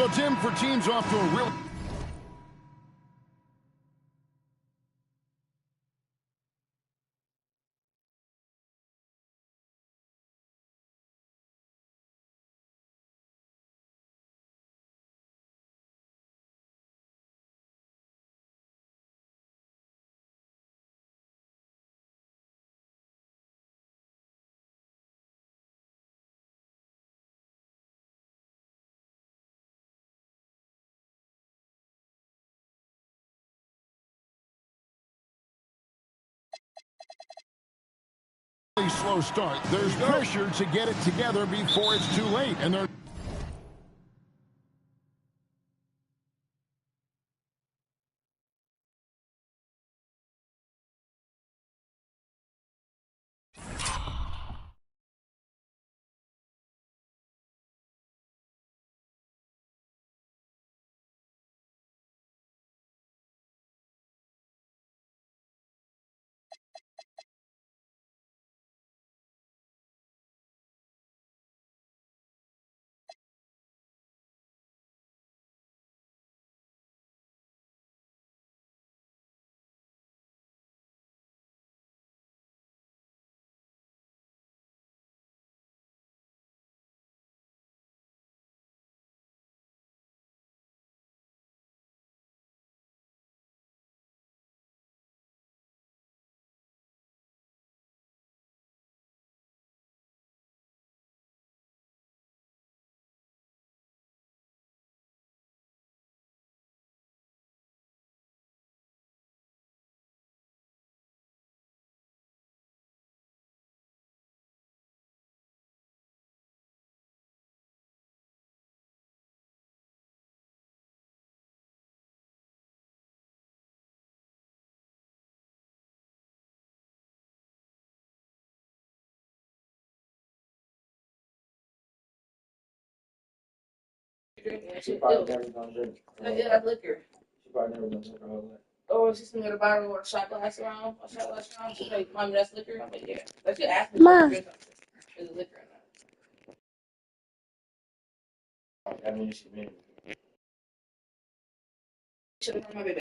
So, Tim, for teams off to a real... slow start. There's pressure to get it together before it's too late, and they're... She probably never gonna drink. Yeah, liquor. She probably never gonna drink her whole life. Oh, she's gonna go to the bar with a shot glass around, a shot glass around. She's like, "Mommy, that's liquor." I'm like, "Yeah." Like she asked me, "Is it liquor or not?" I mean, she meant. Should have my baby.